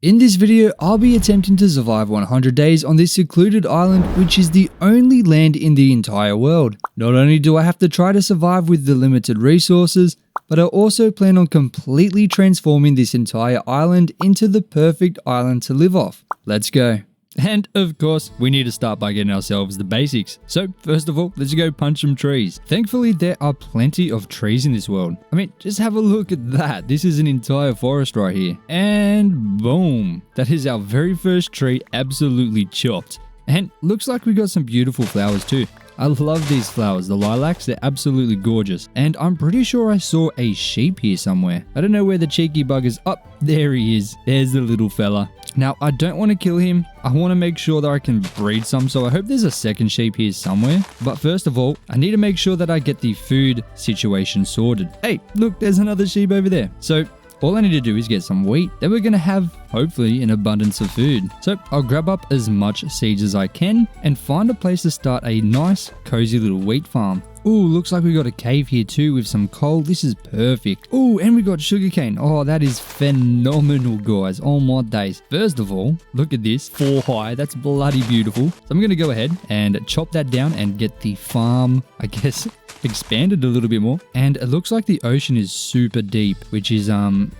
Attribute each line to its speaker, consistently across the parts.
Speaker 1: In this video, I'll be attempting to survive 100 days on this secluded island, which is the only land in the entire world. Not only do I have to try to survive with the limited resources, but I also plan on completely transforming this entire island into the perfect island to live off. Let's go. And of course, we need to start by getting ourselves the basics. So first of all, let's go punch some trees. Thankfully, there are plenty of trees in this world. I mean, just have a look at that. This is an entire forest right here. And boom, that is our very first tree absolutely chopped. And looks like we got some beautiful flowers too. I love these flowers, the lilacs, they're absolutely gorgeous. And I'm pretty sure I saw a sheep here somewhere. I don't know where the cheeky bug is. Oh, there he is. There's the little fella. Now, I don't want to kill him. I want to make sure that I can breed some, so I hope there's a second sheep here somewhere. But first of all, I need to make sure that I get the food situation sorted. Hey, look, there's another sheep over there. So all I need to do is get some wheat. Then we're going to have, hopefully, an abundance of food. So I'll grab up as much seeds as I can and find a place to start a nice, cozy little wheat farm. Ooh, looks like we got a cave here too with some coal. This is perfect. Ooh, and we got sugarcane. Oh, that is phenomenal, guys. Oh my days. First of all, look at this. 4 high. That's bloody beautiful. So I'm going to go ahead and chop that down and get the farm, I guess, expanded a little bit more. And it looks like the ocean is super deep, which is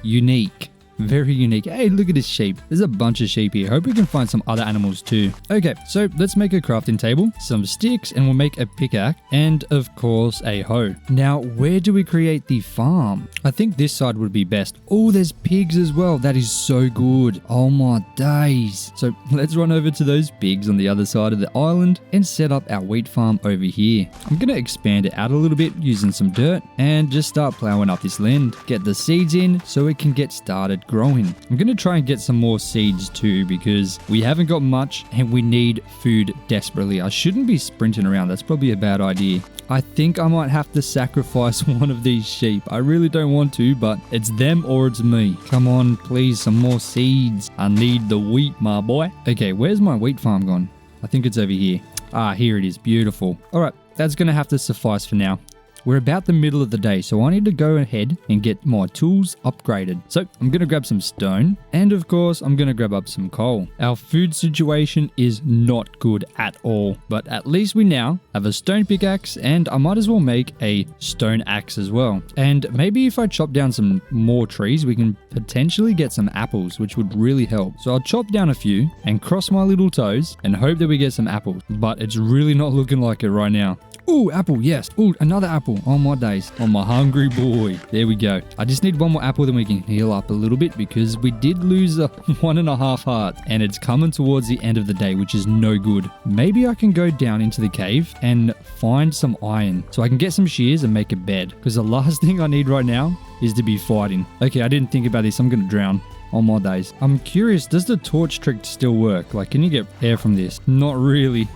Speaker 1: unique. Very unique. Hey, look at this sheep. There's a bunch of sheep here. Hope we can find some other animals too. Okay, so let's make a crafting table, some sticks, and we'll make a pickaxe, and of course a hoe. Now, where do we create the farm? I think this side would be best. Oh, there's pigs as well. That is so good. Oh my days. So let's run over to those pigs on the other side of the island and set up our wheat farm over here. I'm going to expand it out a little bit using some dirt and just start plowing up this land. Get the seeds in so it can get started growing. I'm going to try and get some more seeds too because we haven't got much and we need food desperately. I shouldn't be sprinting around. That's probably a bad idea. I think I might have to sacrifice one of these sheep. I really don't want to, but it's them or it's me. Come on, please, some more seeds. I need the wheat, my boy. Okay, where's my wheat farm gone? I think it's over here. Ah, here it is. Beautiful. All right, that's going to have to suffice for now. We're about the middle of the day, so I need to go ahead and get my tools upgraded. So I'm going to grab some stone, and of course, I'm going to grab up some coal. Our food situation is not good at all, but at least we now have a stone pickaxe, and I might as well make a stone axe as well. And maybe if I chop down some more trees, we can potentially get some apples, which would really help. So I'll chop down a few and cross my little toes and hope that we get some apples, but it's really not looking like it right now. Ooh, apple, yes. Ooh, another apple. Oh my days. Oh my hungry boy. There we go. I just need one more apple, then we can heal up a little bit because we did lose a 1.5 heart and it's coming towards the end of the day, which is no good. Maybe I can go down into the cave and find some iron so I can get some shears and make a bed because the last thing I need right now is to be fighting. Okay, I didn't think about this. I'm going to drown. Oh my days. I'm curious, does the torch trick still work? Like, can you get air from this? Not really.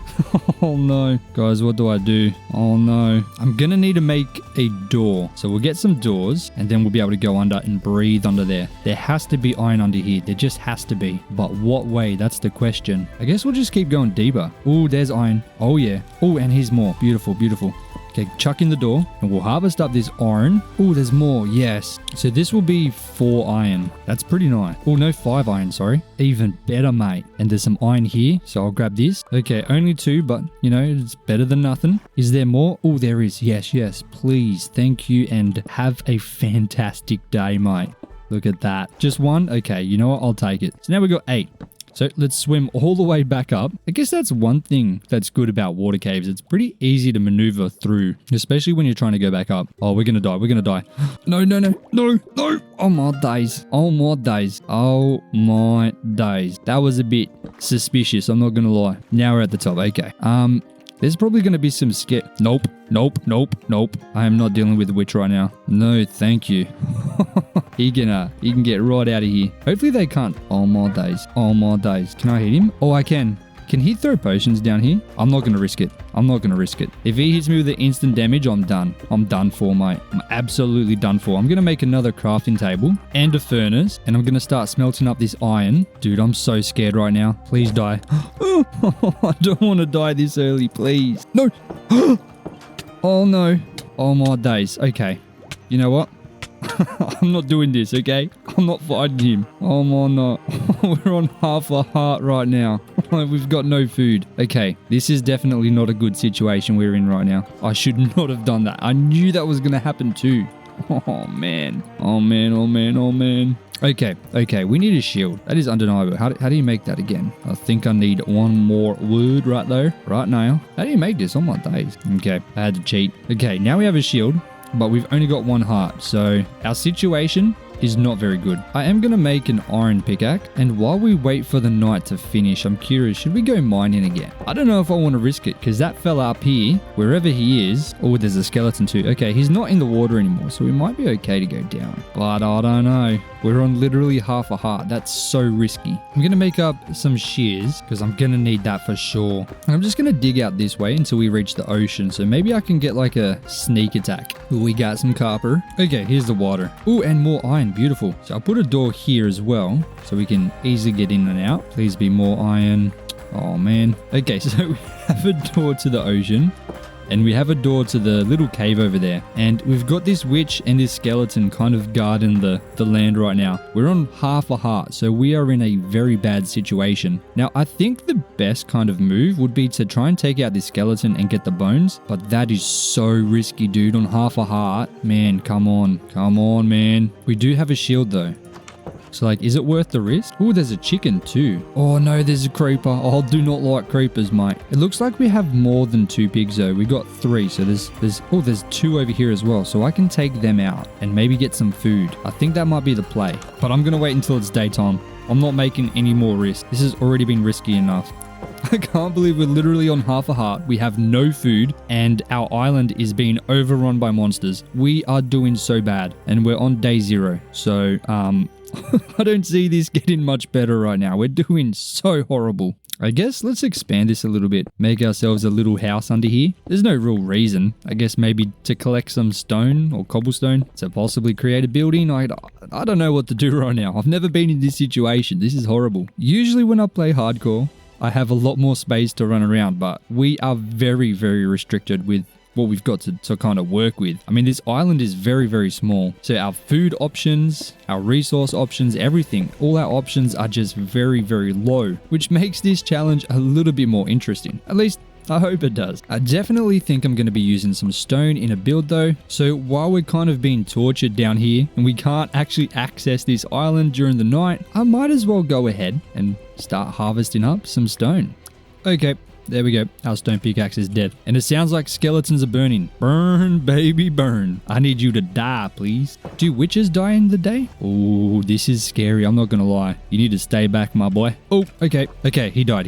Speaker 1: Oh no. Guys, what do I do? Oh no. I'm gonna need to make a door. So we'll get some doors and then we'll be able to go under and breathe under there. There has to be iron under here. There just has to be. But what way? That's the question. I guess we'll just keep going deeper. Oh, there's iron. Oh yeah. Oh, and here's more. Beautiful, beautiful. Okay, chuck in the door and we'll harvest up this iron. Oh, there's more. Yes. So this will be 4 iron. That's pretty nice. Oh, no, 5 iron, sorry. Even better, mate. And there's some iron here. So I'll grab this. Okay, only 2, but you know, it's better than nothing. Is there more? Oh, there is. Yes, yes. Please. Thank you and have a fantastic day, mate. Look at that. Just 1? Okay, you know what? I'll take it. So now we got 8. So let's swim all the way back up. I guess that's one thing that's good about water caves. It's pretty easy to maneuver through, especially when you're trying to go back up. Oh, we're going to die. We're going to die. No, no, no, no, no. Oh my days. Oh my days. Oh my days. That was a bit suspicious. I'm not going to lie. Now we're at the top. Okay. There's probably going to be some Nope. Nope. Nope. Nope. I am not dealing with the witch right now. No, thank you. He can get right out of here. Hopefully they can't. Oh my days. Oh my days. Can I hit him? Oh, I can. Can he throw potions down here? I'm not going to risk it. I'm not going to risk it. If he hits me with the instant damage, I'm done. I'm done for, mate. I'm absolutely done for. I'm going to make another crafting table and a furnace, and I'm going to start smelting up this iron. Dude, I'm so scared right now. Please die. I don't want to die this early, please. No. Oh, no. Oh, my days. Okay. You know what? I'm not doing this, okay? I'm not fighting him. Oh my no. We're on half a heart right now. We've got no food. Okay, this is definitely not a good situation we're in right now. I should not have done that. I knew that was going to happen too. Oh man. Oh man, oh man, oh man. Okay, we need a shield. That is undeniable. How do you make that again? I think I need one more wood right there, right now. How do you make this? Oh my days. Okay, I had to cheat. Okay, now we have a shield, but we've only got one heart. So our situation is not very good. I am going to make an iron pickaxe, and while we wait for the night to finish, I'm curious, should we go mining again? I don't know if I want to risk it, because that fella up here, wherever he is, oh, there's a skeleton too. Okay, he's not in the water anymore, so we might be okay to go down. But I don't know. We're on literally half a heart. That's so risky. I'm going to make up some shears, because I'm going to need that for sure. And I'm just going to dig out this way until we reach the ocean, so maybe I can get like a sneak attack. Ooh, we got some copper. Okay, here's the water. Ooh, and more iron. Beautiful. So I'll put a door here as well, so we can easily get in and out. Please be more iron. Oh man. Okay, so we have a door to the ocean, and we have a door to the little cave over there. And we've got this witch and this skeleton kind of guarding the land right now. We're on half a heart, so we are in a very bad situation. Now, I think the best kind of move would be to try and take out this skeleton and get the bones. But that is so risky, dude, on half a heart. Man, come on. Come on, man. We do have a shield, though. So, like, is it worth the risk? Oh, there's a chicken too. Oh no, there's a creeper. Oh, I do not like creepers, mate. It looks like we have more than 2 pigs though. We got 3, so there's 2 over here as well. So I can take them out and maybe get some food. I think that might be the play. But I'm gonna wait until it's daytime. I'm not making any more risk. This has already been risky enough. I can't believe we're literally on half a heart. We have no food, and our island is being overrun by monsters. We are doing so bad, and we're on day 0. So, I don't see this getting much better right now. We're doing so horrible. I guess let's expand this a little bit. Make ourselves a little house under here. There's no real reason. I guess maybe to collect some stone or cobblestone to possibly create a building. I don't know what to do right now. I've never been in this situation. This is horrible. Usually when I play hardcore, I have a lot more space to run around, but we are very, very restricted with what we've got to kind of work with. I mean, this island is very, very small. So our food options, our resource options, everything, all our options are just very, very low, which makes this challenge a little bit more interesting. At least I hope it does. I definitely think I'm going to be using some stone in a build though. So while we're kind of being tortured down here and we can't actually access this island during the night, I might as well go ahead and start harvesting up some stone. Okay. There we go. Our stone pickaxe is dead. And it sounds like skeletons are burning. Burn, baby, burn. I need you to die, please. Do witches die in the day? Oh, this is scary. I'm not going to lie. You need to stay back, my boy. Oh, okay. Okay, he died.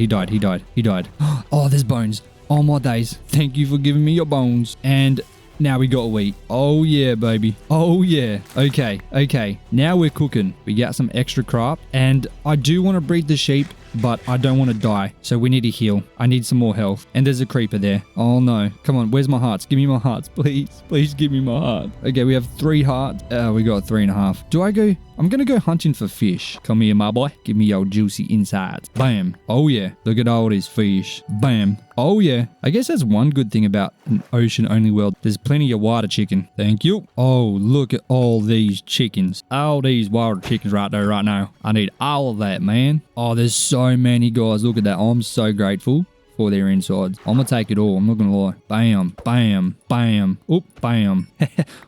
Speaker 1: Oh, there's bones. Oh, my days. Thank you for giving me your bones. And now we got to eat. Oh, yeah, baby. Oh, yeah. Okay. Now we're cooking. We got some extra crop. And I do want to breed the sheep, but I don't want to die, so we need to heal. I need some more health. And there's a creeper there. Oh no. Come on, where's my hearts? Give me my hearts, please. Please give me my heart. Okay, we have 3 hearts. We got 3.5. Do I go? I'm gonna go hunting for fish. Come here, my boy. Give me your juicy insides. Bam. Oh yeah. Look at all these fish. Bam. Oh yeah. I guess that's one good thing about an ocean-only world. There's plenty of water chicken. Thank you. Oh, look at all these chickens. All these water chickens right there right now. I need all of that, man. Oh, there's so many, guys. Look at that. I'm so grateful for their insides. I'm gonna take it all. I'm not gonna lie. Bam, bam, bam. Oop, bam.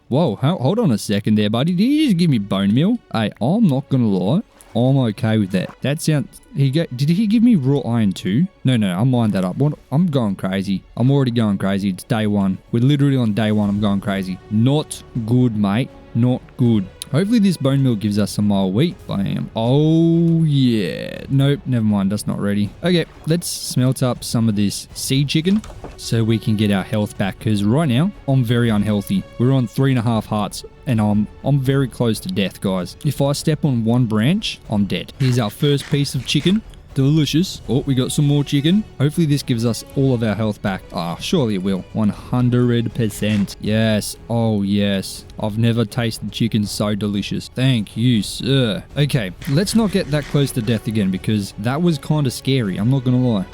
Speaker 1: Whoa, hold on a second there, buddy. Did you just give me bone meal? Hey, I'm not gonna lie. I'm okay with that. That sounds... Did he give me raw iron too? No, I'll mind that up. I'm going crazy. I'm already going crazy. It's day 1. We're literally on day 1. I'm going crazy. Not good, mate. Not good. Hopefully this bone meal gives us some more wheat. Bam. Oh, yeah. Nope, never mind. That's not ready. Okay, let's smelt up some of this sea chicken so we can get our health back, because right now I'm very unhealthy. We're on 3.5 hearts and I'm very close to death, guys. If I step on one branch, I'm dead. Here's our first piece of chicken. Delicious. Oh, we got some more chicken. Hopefully this gives us all of our health back. Ah, surely it will. 100%. Yes. Oh, yes. I've never tasted chicken so delicious. Thank you, sir. Okay, let's not get that close to death again, because that was kind of scary. I'm not gonna lie.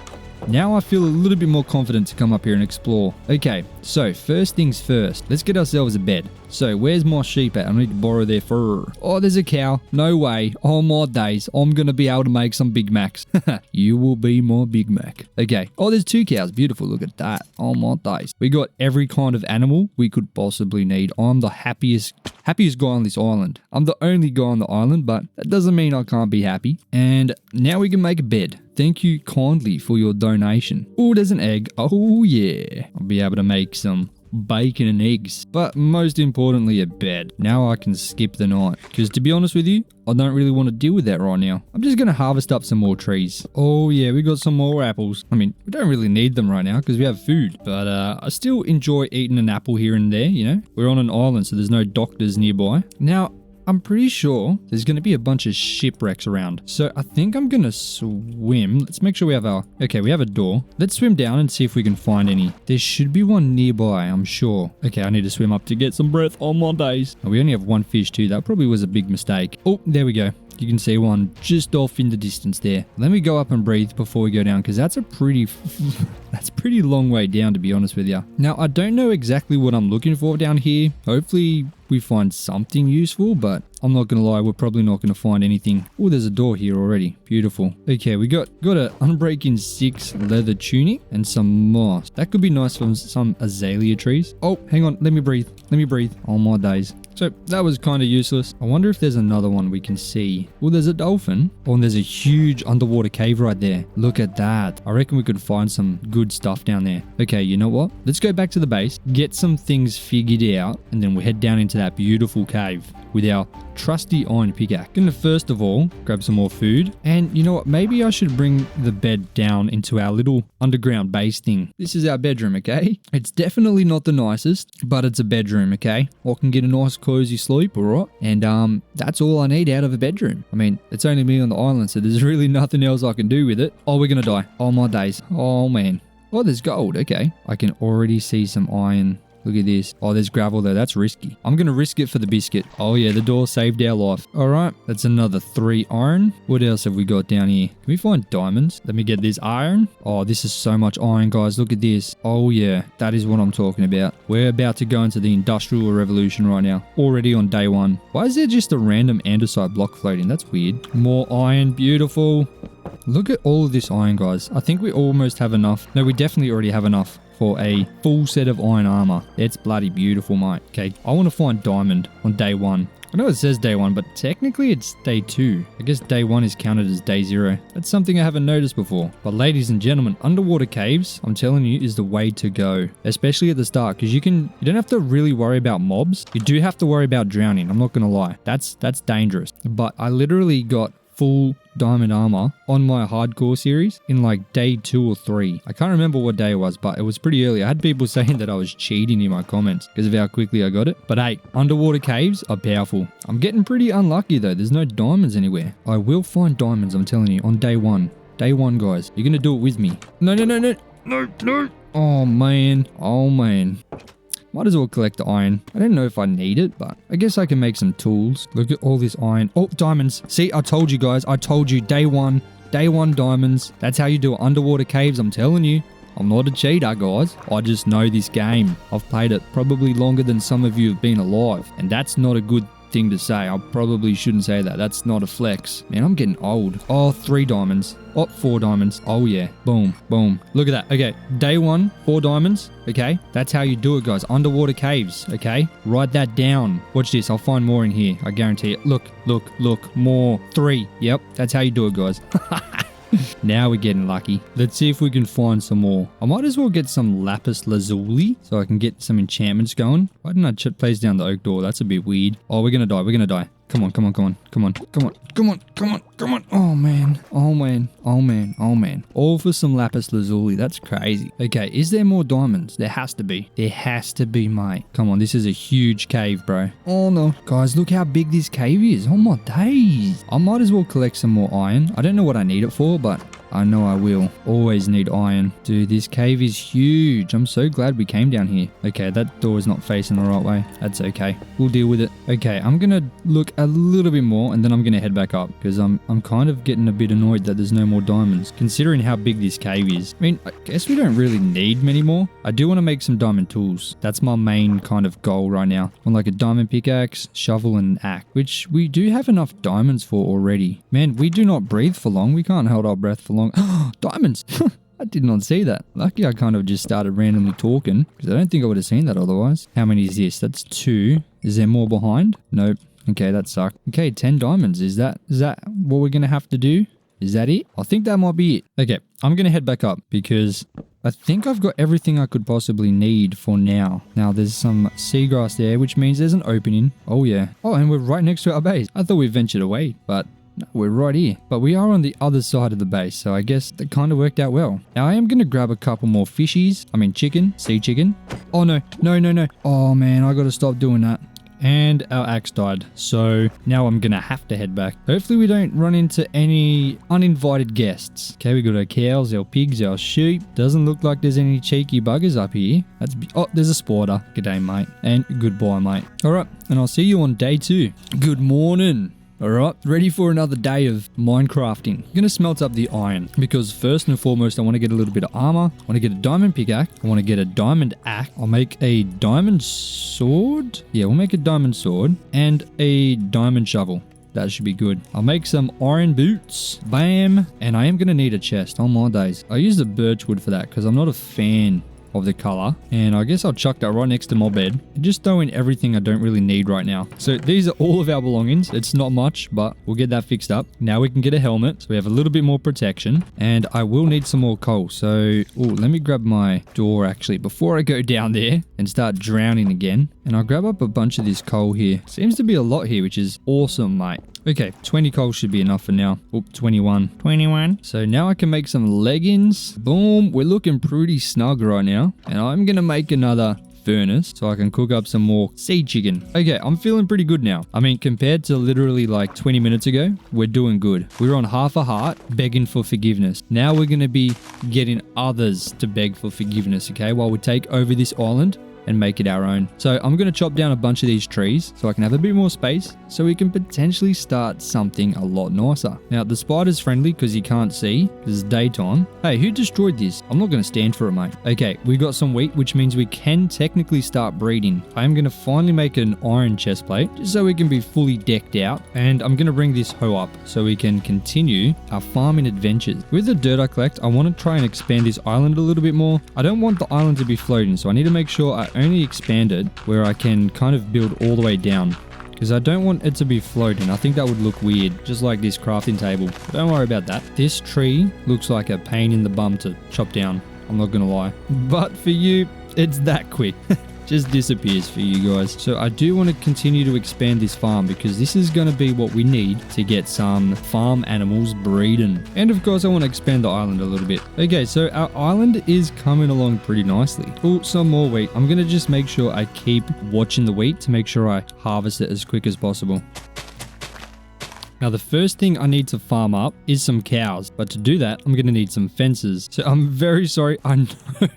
Speaker 1: Now I feel a little bit more confident to come up here and explore. Okay, so first things first, let's get ourselves a bed. So where's my sheep at? I need to borrow their fur. Oh, there's a cow. No way. Oh my days. I'm going to be able to make some Big Macs. You will be my Big Mac. Okay. Oh, there's 2 cows. Beautiful. Look at that. Oh my days. We got every kind of animal we could possibly need. I'm the happiest guy on this island. I'm the only guy on the island, but that doesn't mean I can't be happy. And now we can make a bed. Thank you kindly for your donation. Oh, there's an egg. Oh yeah. I'll be able to make some bacon and eggs, but most importantly a bed. Now I can skip the night, because to be honest with you, I don't really want to deal with that right now. I'm just going to harvest up some more trees. Oh yeah, we got some more apples. I mean, we don't really need them right now because we have food, but I still enjoy eating an apple here and there, you know. We're on an island, so there's no doctors nearby. Now, I'm pretty sure there's going to be a bunch of shipwrecks around. So I think I'm going to swim. Let's make sure we have we have a door. Let's swim down and see if we can find any. There should be one nearby, I'm sure. Okay, I need to swim up to get some breath on my days. Oh, we only have 1 fish too. That probably was a big mistake. Oh, there we go. You can see one just off in the distance there. Let me go up and breathe before we go down, because that's a pretty long way down, to be honest with you. Now, I don't know exactly what I'm looking for down here. Hopefully we find something useful, but I'm not gonna lie, we're probably not gonna find anything. Oh, there's a door here already. Beautiful. Okay, we got a Unbreaking 6 leather tunic and some moss. That could be nice from some azalea trees. Oh, hang on, let me breathe. Oh my days. So that was kind of useless. I wonder if there's another one we can see. Well, there's a dolphin. Oh, and there's a huge underwater cave right there. Look at that. I reckon we could find some good stuff down there. Okay, you know what? Let's go back to the base, get some things figured out, and then we'll head down into that beautiful cave with our trusty iron pickaxe. Gonna first of all grab some more food, and you know what, maybe I should bring the bed down into our little underground base thing. This is our bedroom, okay? It's definitely not the nicest, but it's a bedroom, okay? I can get a nice cozy sleep, alright? And that's all I need out of a bedroom. I mean, it's only me on the island, so there's really nothing else I can do with it. Oh, we're gonna die. Oh my days. Oh man. Oh, there's gold. Okay, I can already see some iron. Look at this. Oh, there's gravel there. That's risky. I'm going to risk it for the biscuit. Oh yeah, the door saved our life. All right, that's another 3 iron. What else have we got down here? Can we find diamonds? Let me get this iron. Oh, this is so much iron, guys. Look at this. Oh yeah, that is what I'm talking about. We're about to go into the Industrial Revolution right now. Already on day 1. Why is there just a random andesite block floating? That's weird. More iron. Beautiful. Look at all of this iron, guys. I think we almost have enough. No, we definitely already have enough for a full set of iron armor. It's bloody beautiful, mate. Okay, I want to find diamond on day 1. I know it says day 1, but technically it's day 2. I guess day 1 is counted as day 0. That's something I haven't noticed before. But ladies and gentlemen, underwater caves, I'm telling you, is the way to go. Especially at the start, because you don't have to really worry about mobs. You do have to worry about drowning, I'm not going to lie. That's dangerous. But I literally got full diamond armor on my hardcore series in like day 2 or 3. I can't remember what day it was, but it was pretty early. I had people saying that I was cheating in my comments because of how quickly I got it. But hey, underwater caves are powerful. I'm getting pretty unlucky though. There's no diamonds anywhere. I will find diamonds, I'm telling you, on day 1. Day 1, guys. You're gonna do it with me. No. Oh man. Might as well collect the iron. I don't know if I need it, but I guess I can make some tools. Look at all this iron. Oh, diamonds. See, I told you guys. I told you day 1 diamonds. That's how you do it. Underwater caves, I'm telling you. I'm not a cheater, guys. I just know this game. I've played it probably longer than some of you have been alive. And that's not a good thing to say. I probably shouldn't say that. That's not a flex. Man, I'm getting old. Oh, 3 diamonds. Oh, 4 diamonds. Oh yeah. Boom. Look at that. Okay, day 1, 4 diamonds. Okay, that's how you do it, guys. Underwater caves. Okay, write that down. Watch this. I'll find more in here. I guarantee it. Look. More. 3. Yep, that's how you do it, guys. Now we're getting lucky. Let's see if we can find some more. I might as well get some lapis lazuli so I can get some enchantments going. Why didn't I place down the oak door? That's a bit weird. Oh, we're gonna die. Come on. Oh man. All for some lapis lazuli. That's crazy. Okay, is there more diamonds? There has to be. Mate. Come on, this is a huge cave, bro. Oh no. Guys, look how big this cave is. Oh my days. I might as well collect some more iron. I don't know what I need it for, but I know I will. Always need iron. Dude, this cave is huge. I'm so glad we came down here. Okay, that door is not facing the right way. That's okay. We'll deal with it. Okay, I'm gonna look a little bit more and then I'm gonna head back up because I'm kind of getting a bit annoyed that there's no more diamonds considering how big this cave is. I mean, I guess we don't really need many more. I do want to make some diamond tools. That's my main kind of goal right now. I want like a diamond pickaxe, shovel and an axe, which we do have enough diamonds for already. Man, we do not breathe for long. We can't hold our breath for long. Diamonds! I did not see that. Lucky I kind of just started randomly talking because I don't think I would have seen that otherwise. How many is this? That's 2. Is there more behind? Nope. Okay, that sucked. Okay, 10 diamonds. Is that what we're going to have to do? Is that it? I think that might be it. Okay, I'm going to head back up because I think I've got everything I could possibly need for now. Now, there's some seagrass there, which means there's an opening. Oh, yeah. Oh, and we're right next to our base. I thought we ventured away, but no, we're right here. But we are on the other side of the base, so I guess that kind of worked out well. Now, I am going to grab a couple more fishies. I mean, chicken. Sea chicken. Oh, no. No, no, no. Oh, man, I got to stop doing that. And our axe died, so now I'm gonna have to head back. Hopefully we don't run into any uninvited guests. Okay, we got our cows, our pigs, our sheep. Doesn't look like there's any cheeky buggers up here. Oh, there's a sporter. G'day, mate. And goodbye, mate. All right, and I'll see you on day 2. Good morning. Alright, ready for another day of Minecrafting. I'm going to smelt up the iron because first and foremost I want to get a little bit of armor. I want to get a diamond pickaxe. I want to get a diamond axe. I'll make a diamond sword. Yeah, we'll make a diamond sword and a diamond shovel. That should be good. I'll make some iron boots. Bam. And I am going to need a chest. Oh my days. I use the birch wood for that because I'm not a fan of the color, and I guess I'll chuck that right next to my bed and just throw in everything I don't really need right now. So these are all of our belongings. It's not much, but we'll get that fixed up. Now we can get a helmet so we have a little bit more protection, and I will need some more coal. So let me grab my door actually before I go down there and start drowning again, and I'll grab up a bunch of this coal here. Seems to be a lot here, which is awesome, mate. Okay, 20 coal should be enough for now. Oop, 21. 21. So now I can make some leggings. Boom. We're looking pretty snug right now. And I'm going to make another furnace so I can cook up some more sea chicken. Okay, I'm feeling pretty good now. I mean, compared to literally like 20 minutes ago, we're doing good. We're on half a heart begging for forgiveness. Now we're going to be getting others to beg for forgiveness, okay, while we take over this island and make it our own. So I'm going to chop down a bunch of these trees so I can have a bit more space so we can potentially start something a lot nicer. Now the spider's friendly because he can't see because it's daytime. Hey, who destroyed this? I'm not going to stand for it, mate. Okay, we got some wheat, which means we can technically start breeding. I am going to finally make an iron chest plate just so we can be fully decked out, and I'm going to bring this hoe up so we can continue our farming adventures. With the dirt I collect, I want to try and expand this island a little bit more. I don't want the island to be floating, so I need to make sure I only expand it where I can kind of build all the way down, because I don't want it to be floating. I think that would look weird, just like this crafting table. But don't worry about that. This tree looks like a pain in the bum to chop down, I'm not gonna lie, but for you it's that quick. Just disappears for you guys. So I do want to continue to expand this farm because this is going to be what we need to get some farm animals breeding. And of course I want to expand the island a little bit. Okay, so our island is coming along pretty nicely. Oh, some more wheat. I'm going to just make sure I keep watching the wheat to make sure I harvest it as quick as possible. Now the first thing I need to farm up is some cows, but to do that I'm going to need some fences. So I'm very sorry, I know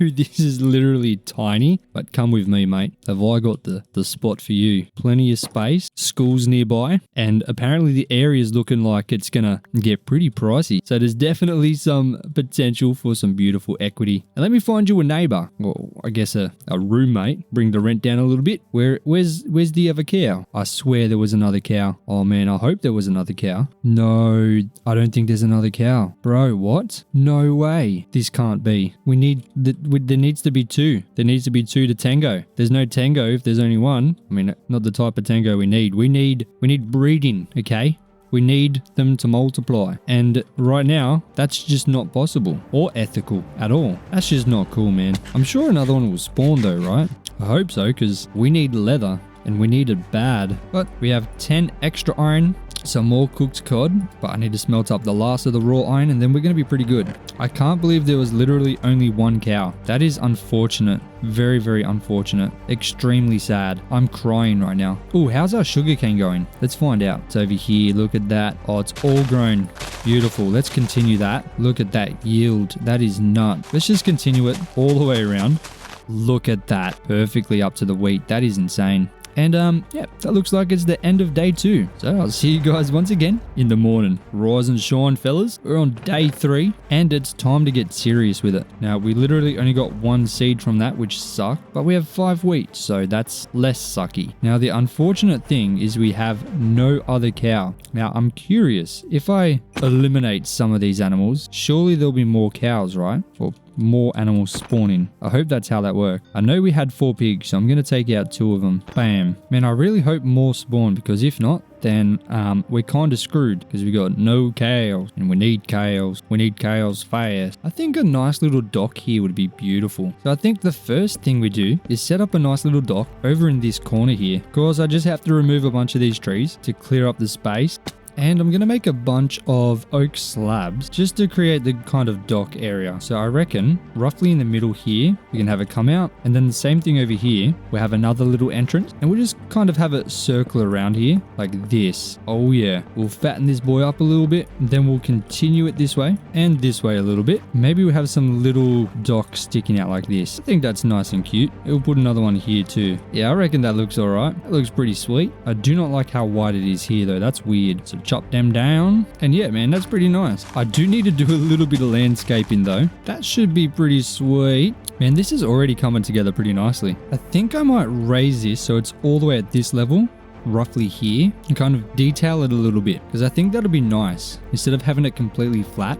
Speaker 1: this is literally tiny, but come with me, mate. Have I got the spot for you? Plenty of space, schools nearby, and apparently the area is looking like it's going to get pretty pricey. So there's definitely some potential for some beautiful equity. And let me find you a neighbor, well I guess a roommate, bring the rent down a little bit. Where's the other cow? I swear there was another cow. Oh man, I hope there was another cow. No, I don't think there's another cow. Bro, what? No way. This can't be. There needs to be 2. There needs to be 2 to tango. There's no tango if there's only 1. I mean, not the type of tango we need. We need breeding, okay? We need them to multiply. And right now, that's just not possible or ethical at all. That's just not cool, man. I'm sure another one will spawn though, right? I hope so, because we need leather and we need it bad. But we have 10 extra iron. some more cooked cod, but I need to smelt up the last of the raw iron and then we're going to be pretty good. I can't believe there was literally only one cow. That is unfortunate. Very, very unfortunate. Extremely sad. I'm crying right now. Oh, how's our sugarcane going? Let's find out. It's over here. Look at that. Oh, it's all grown. Beautiful. Let's continue that. Look at that yield. That is nuts. Let's just continue it all the way around. Look at that. Perfectly up to the wheat. That is insane. And yeah, that looks like it's the end of day 2. So I'll see you guys once again in the morning. Rise and shine, fellas. We're on day 3 and it's time to get serious with it. Now, we literally only got 1 seed from that, which sucked, but we have 5 wheat, so that's less sucky. Now, the unfortunate thing is we have no other cow. Now, I'm curious, if I eliminate some of these animals, surely there'll be more cows, right? Or more animals spawning. I hope that's how that worked. I know we had 4 pigs, so I'm going to take out 2 of them. Bam. Man, I really hope more spawn, because if not, then we're kind of screwed, because we got no cows and we need cows. We need cows fast. I think a nice little dock here would be beautiful. So I think the first thing we do is set up a nice little dock over in this corner here. Of course, I just have to remove a bunch of these trees to clear up the space. And I'm going to make a bunch of oak slabs just to create the kind of dock area. So I reckon roughly in the middle here, we can have it come out. And then the same thing over here, we have another little entrance. And we'll just kind of have it circle around here like this. Oh yeah, we'll fatten this boy up a little bit. Then we'll continue it this way and this way a little bit. Maybe we'll have some little docks sticking out like this. I think that's nice and cute. We'll put another one here too. Yeah, I reckon that looks all right. That looks pretty sweet. I do not like how wide it is here though. That's weird. So chop them down, and yeah, man, that's pretty nice. I do need to do a little bit of landscaping though. That should be pretty sweet. Man, this is already coming together pretty nicely. I think I might raise this so it's all the way at this level, roughly here, and kind of detail it a little bit, because I think that'll be nice instead of having it completely flat.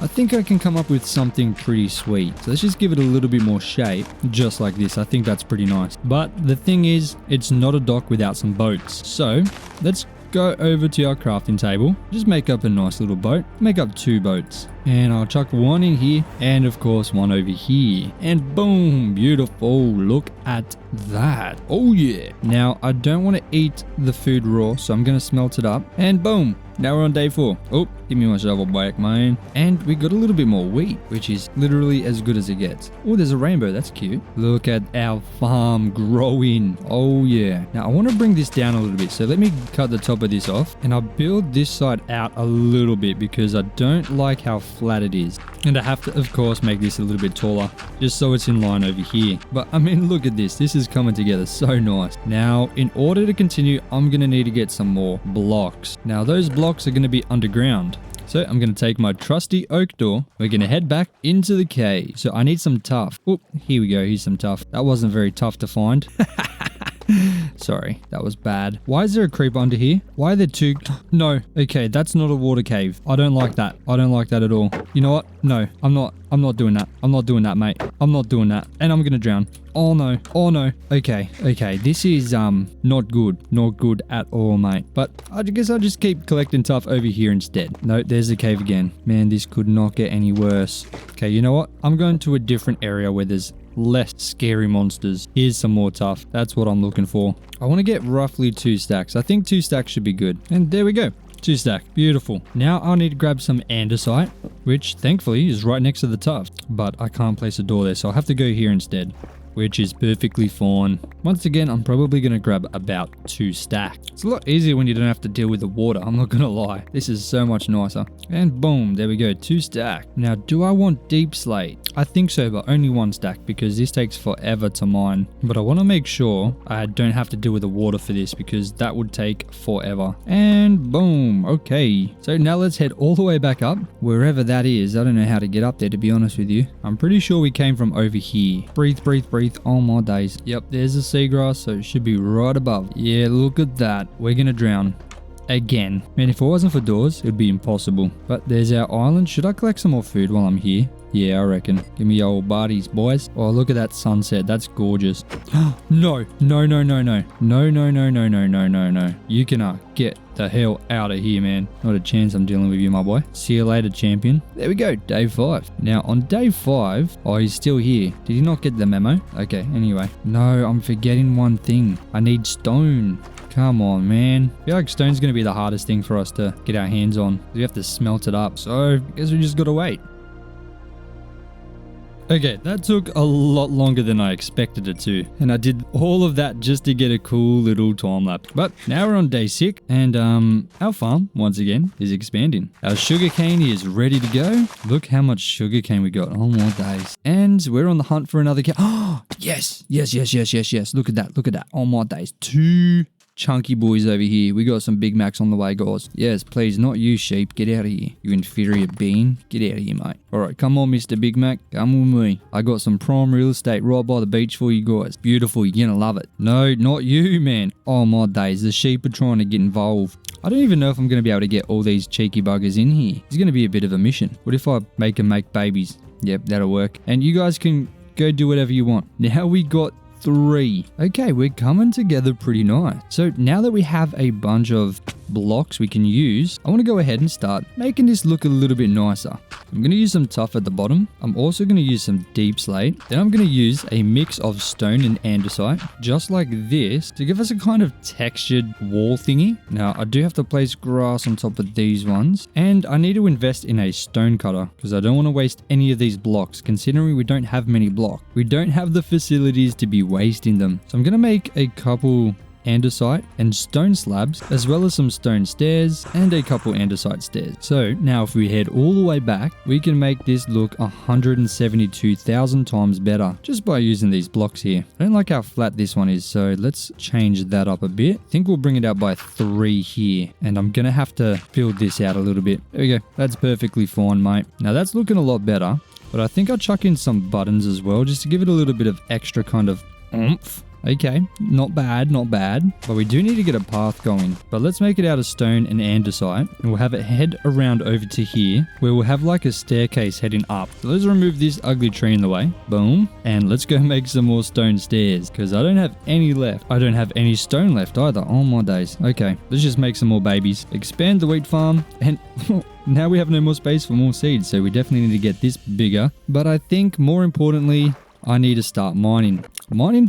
Speaker 1: I think I can come up with something pretty sweet. So let's just give it a little bit more shape, just like this. I think that's pretty nice. But the thing is, it's not a dock without some boats. So let's go over to our crafting table. Just make up a nice little boat. Make up 2 boats. And I'll chuck 1 in here. And of course, 1 over here. And boom, beautiful. Look at that. Oh yeah. Now, I don't want to eat the food raw, so I'm going to smelt it up. And boom. Now we're on day 4. Oh, give me my shovel back, man. And we got a little bit more wheat, which is literally as good as it gets. Oh, there's a rainbow. That's cute. Look at our farm growing. Oh, yeah. Now, I want to bring this down a little bit. So let me cut the top of this off. And I'll build this side out a little bit because I don't like how flat it is. And I have to, of course, make this a little bit taller just so it's in line over here. But, I mean, look at this. This is coming together so nice. Now, in order to continue, I'm going to need to get some more blocks. Now, those blocks are going to be underground. So I'm going to take my trusty oak door. We're going to head back into the cave. So I need some tough. Oh, here we go. Here's some tough. That wasn't very tough to find. Sorry, that was bad. Why is there a creeper under here? Why are there 2? No. Okay, that's not a water cave. I don't like that. I don't like that at all. You know what? No, I'm not doing that. I'm not doing that, mate. I'm not doing that. And I'm gonna drown. Oh no. Oh no. Okay. This is not good. Not good at all, mate. But I guess I'll just keep collecting tough over here instead. No, there's the cave again. Man, this could not get any worse. Okay, you know what? I'm going to a different area where there's less scary monsters. Here's some more tough. That's what I'm looking for. I want to get roughly 2 stacks. I think 2 stacks should be good. And there we go. 2 stack. Beautiful. Now I'll need to grab some andesite, which thankfully is right next to the tough. But I can't place a door there, so I'll have to go here instead, which is perfectly fine. Once again, I'm probably going to grab about 2 stacks. It's a lot easier when you don't have to deal with the water, I'm not going to lie. This is so much nicer. And boom, there we go, 2 stack. Now, do I want deep slate? I think so, but only 1 stack because this takes forever to mine. But I want to make sure I don't have to deal with the water for this because that would take forever. And boom, okay. So now let's head all the way back up, wherever that is. I don't know how to get up there, to be honest with you. I'm pretty sure we came from over here. Breathe, breathe, breathe. Oh my days. Yep, there's the seagrass, so it should be right above. Yeah, look at that. We're gonna drown. Again. Man, if it wasn't for doors, it would be impossible. But there's our island. Should I collect some more food while I'm here? Yeah, I reckon. Give me your old bodies, boys. Oh, look at that sunset. That's gorgeous. No. No, no, no, no. No, no, no, no, no, no, no, no. You cannot get the hell out of here, man. Not a chance I'm dealing with you, my boy. See you later, champion. There we go. Day 5. Now, on day 5... Oh, he's still here. Did he not get the memo? Okay, anyway. No, I'm forgetting one thing. I need stone. Come on, man. I feel like stone's going to be the hardest thing for us to get our hands on. We have to smelt it up. So I guess we just got to wait. Okay, that took a lot longer than I expected it to, and I did all of that just to get a cool little time lapse. But now we're on day 6, and our farm, once again, is expanding. Our sugarcane is ready to go. Look how much sugarcane we got. Oh, more days. And we're on the hunt for another cow. Oh, yes. Yes. Look at that. Oh, my days. 2 chunky boys over here. We got some Big Macs on the way, guys. Yes, please, not you, sheep. Get out of here. You inferior being. Get out of here, mate. All right, come on, Mr. Big Mac. Come with me. I got some prime real estate right by the beach for you guys. Beautiful. You're gonna love it. No, not you, man. Oh, my days. The sheep are trying to get involved. I don't even know if I'm going to be able to get all these cheeky buggers in here. It's going to be a bit of a mission. What if I make them make babies? Yep, that'll work. And you guys can go do whatever you want. Now we got 3. Okay, we're coming together pretty nice. So now that we have a bunch of blocks we can use, I want to go ahead and start making this look a little bit nicer. I'm going to use some tuff at the bottom. I'm also going to use some deep slate. Then I'm going to use a mix of stone and andesite, just like this, to give us a kind of textured wall thingy. Now, I do have to place grass on top of these ones, and I need to invest in a stone cutter because I don't want to waste any of these blocks, considering we don't have many blocks. We don't have the facilities to be wasting them. So I'm going to make a couple andesite and stone slabs, as well as some stone stairs and a couple andesite stairs. So now if we head all the way back, we can make this look 172,000 times better just by using these blocks here. I don't like how flat this one is, so let's change that up a bit. I think we'll bring it out by 3 here, and I'm gonna have to build this out a little bit. There we go. That's perfectly fine, mate. Now that's looking a lot better, but I think I'll chuck in some buttons as well, just to give it a little bit of extra kind of oomph. Okay, not bad, but we do need to get a path going. But let's make it out of stone and andesite, and we'll have it head around over to here, where we'll have like a staircase heading up. So let's remove this ugly tree in the way. Boom. And let's go make some more stone stairs, because I don't have any left. I don't have any stone left either. Oh my days. Okay, let's just make some more babies. Expand the wheat farm, and now we have no more space for more seeds, so we definitely need to get this bigger. But I think more importantly, I need to start mining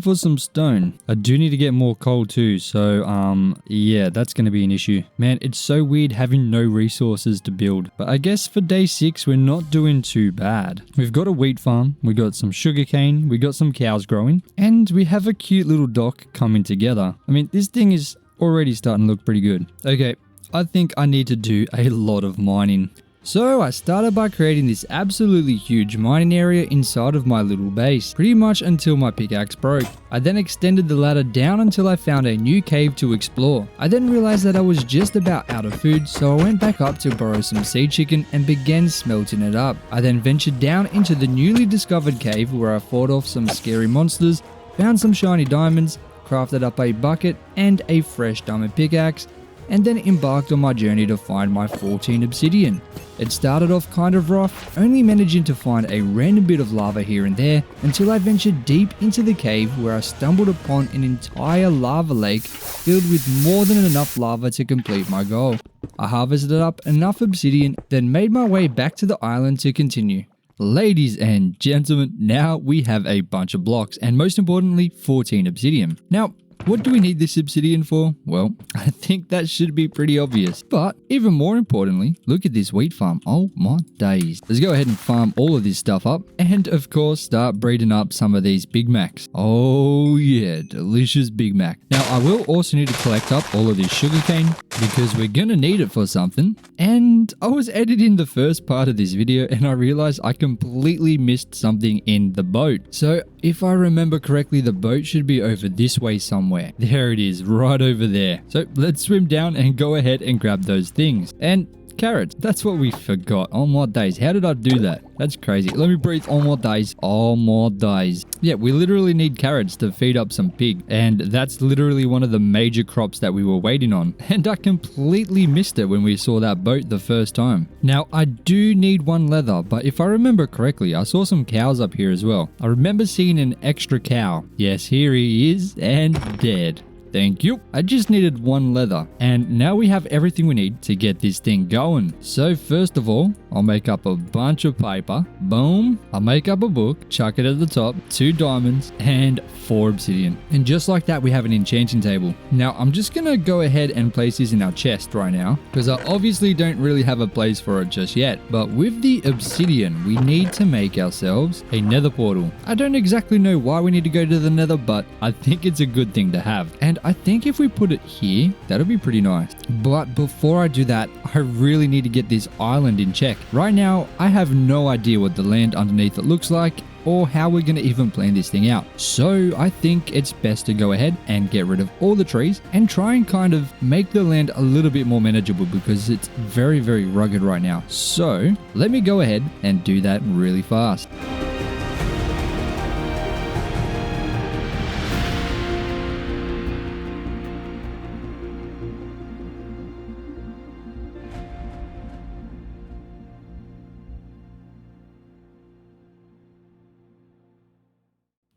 Speaker 1: for some stone. I do need to get more coal too, so yeah, that's going to be an issue. Man, it's so weird having no resources to build. But I guess for day 6, we're not doing too bad. We've got a wheat farm, we got some sugarcane, we got some cows growing, and we have a cute little dock coming together. I mean, this thing is already starting to look pretty good. Okay, I think I need to do a lot of mining. So I started by creating this absolutely huge mining area inside of my little base, pretty much until my pickaxe broke. I then extended the ladder down until I found a new cave to explore. I then realized that I was just about out of food, so I went back up to borrow some sea chicken and began smelting it up. I then ventured down into the newly discovered cave where I fought off some scary monsters, found some shiny diamonds, crafted up a bucket and a fresh diamond pickaxe, and then embarked on my journey to find my 14 obsidian. It started off kind of rough, only managing to find a random bit of lava here and there until I ventured deep into the cave where I stumbled upon an entire lava lake filled with more than enough lava to complete my goal. I harvested up enough obsidian, then made my way back to the island to continue. Ladies and gentlemen, now we have a bunch of blocks and most importantly 14 obsidian. Now, what do we need this obsidian for? Well, I think that should be pretty obvious. But even more importantly, look at this wheat farm. Oh my days. Let's go ahead and farm all of this stuff up. And of course, start breeding up some of these Big Macs. Oh yeah, delicious Big Mac. Now, I will also need to collect up all of this sugarcane because we're gonna need it for something. And I was editing the first part of this video and I realized I completely missed something in the boat. So if I remember correctly, the boat should be over this way somewhere. There it is, right over there. So let's swim down and go ahead and grab those things. And carrots, that's what we forgot. Oh my days, how did I do that? That's crazy. Let me breathe. Oh my days. Oh my days. Yeah, we literally need carrots to feed up some pig. And that's literally one of the major crops that we were waiting on. And I completely missed it when we saw that boat the first time. Now, I do need 1 leather, but if I remember correctly, I saw some cows up here as well. I remember seeing an extra cow. Yes, here he is, and dead. Thank you. I just needed 1 leather, and now we have everything we need to get this thing going. So first of all, I'll make up a bunch of paper. Boom. I'll make up a book, chuck it at the top, 2 diamonds, and 4 obsidian. And just like that, we have an enchanting table. Now, I'm just going to go ahead and place this in our chest right now, because I obviously don't really have a place for it just yet. But with the obsidian, we need to make ourselves a nether portal. I don't exactly know why we need to go to the nether, but I think it's a good thing to have. And I think if we put it here, that'll be pretty nice. But before I do that, I really need to get this island in check. Right now, I have no idea what the land underneath it looks like, or how we're going to even plan this thing out. So I think it's best to go ahead and get rid of all the trees and try and kind of make the land a little bit more manageable, because it's very, very rugged right now. So let me go ahead and do that really fast.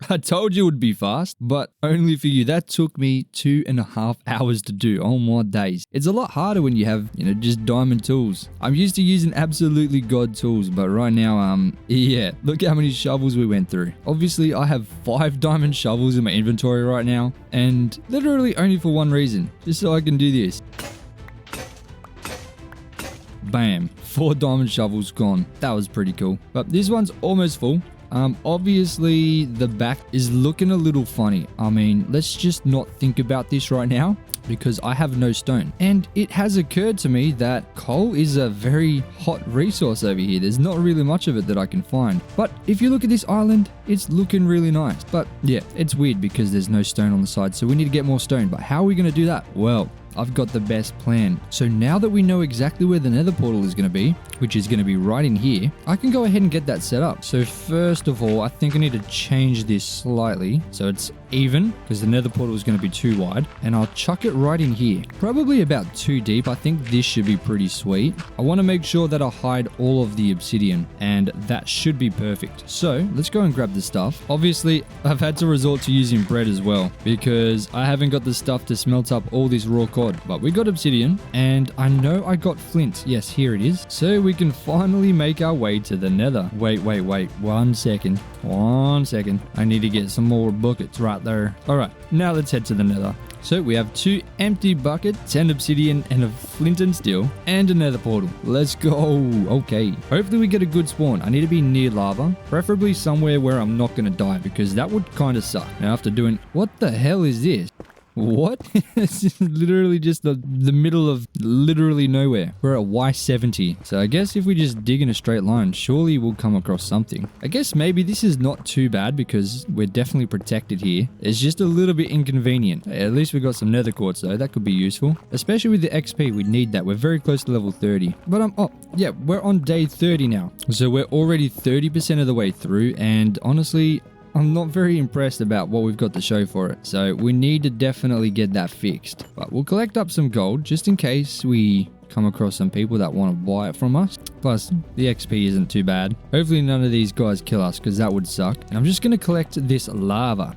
Speaker 1: I told you it would be fast, but only for you. That took me 2.5 hours to do. Oh my days. It's a lot harder when you have, just diamond tools. I'm used to using absolutely god tools, but right now, yeah, look how many shovels we went through. Obviously, I have 5 diamond shovels in my inventory right now, and literally only for one reason, just so I can do this. Bam, 4 diamond shovels gone. That was pretty cool. But this one's almost full. Obviously the back is looking a little funny. I mean, let's just not think about this right now, because I have no stone. And it has occurred to me that coal is a very hot resource over here. There's not really much of it that I can find. But if you look at this island, it's looking really nice. But yeah, it's weird because there's no stone on the side, so we need to get more stone. But how are we going to do that? Well, I've got the best plan. So now that we know exactly where the nether portal is going to be, which is going to be right in here, I can go ahead and get that set up. So first of all, I think I need to change this slightly so it's even, because the nether portal is going to be too wide, and I'll chuck it right in here. Probably about 2 deep. I think this should be pretty sweet. I want to make sure that I hide all of the obsidian, and that should be perfect. So let's go and grab the stuff. Obviously, I've had to resort to using bread as well, because I haven't got the stuff to smelt up all this raw cod. But we got obsidian, and I know I got flint. Yes, here it is. So we can finally make our way to the nether. Wait. 1 second. 1 second. I need to get some more buckets right there. All right, now let's head to the nether. So we have 2 empty buckets, 10 obsidian, and a flint and steel, and a nether portal. Let's go. Okay. Hopefully we get a good spawn. I need to be near lava, preferably somewhere where I'm not going to die, because that would kind of suck. Now after doing... What the hell is this? What? It's literally just the middle of literally nowhere. We're at Y70. So I guess if we just dig in a straight line, surely we'll come across something. I guess maybe this is not too bad because we're definitely protected here. It's just a little bit inconvenient. At least we got some nether quartz though. That could be useful. Especially with the XP, we need that. We're very close to level 30. But oh, yeah, we're on day 30 now. So we're already 30% of the way through, and honestly, I'm not very impressed about what we've got to show for it, so we need to definitely get that fixed. But we'll collect up some gold just in case we come across some people that want to buy it from us. Plus, the XP isn't too bad. Hopefully none of these guys kill us, because that would suck. And I'm just going to collect this lava.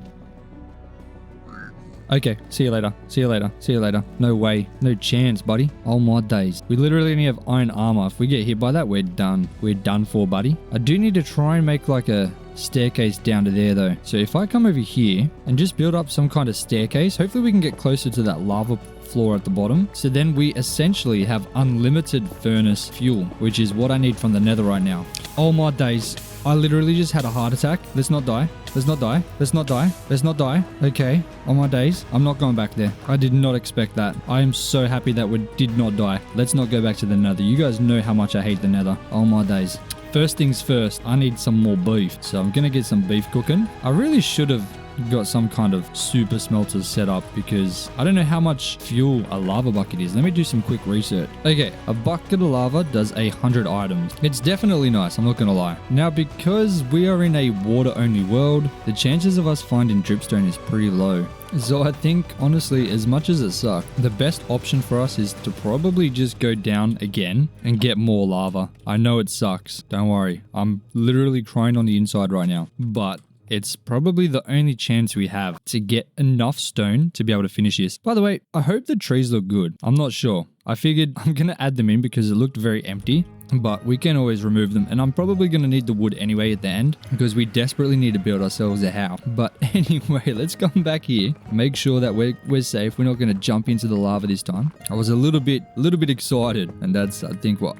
Speaker 1: Okay, see you later. See you later. See you later. No way. No chance, buddy. Oh my days. We literally only have iron armor. If we get hit by that, we're done. We're done for, buddy. I do need to try and make like a staircase down to there though. So if I come over here and just build up some kind of staircase, hopefully we can get closer to that lava floor at the bottom. So then we essentially have unlimited furnace fuel, which is what I need from the nether right now. Oh my days. I literally just had a heart attack. Let's not die. Let's not die. Let's not die. Let's not die. Okay. On my days. I'm not going back there. I did not expect that. I am so happy that we did not die. Let's not go back to the nether. You guys know how much I hate the nether. Oh my days. First things first, I need some more beef. So I'm going to get some beef cooking. I really should have got some kind of super smelters set up because I don't know how much fuel a lava bucket is. Let me do some quick research. Okay, a bucket of lava does 100 items. It's definitely nice, I'm not gonna lie. Now, because we are in a water only world, the chances of us finding dripstone is pretty low. So I think, honestly, as much as it sucks, the best option for us is to probably just go down again and get more lava. I know it sucks, don't worry. I'm literally crying on the inside right now, but it's probably the only chance we have to get enough stone to be able to finish this. By the way, I hope the trees look good. I'm not sure. I figured I'm going to add them in because it looked very empty. But we can always remove them, and I'm probably going to need the wood anyway at the end because we desperately need to build ourselves a house. But anyway, let's come back here, make sure that we're safe. We're not going to jump into the lava this time. I was a little bit excited, and that's I think what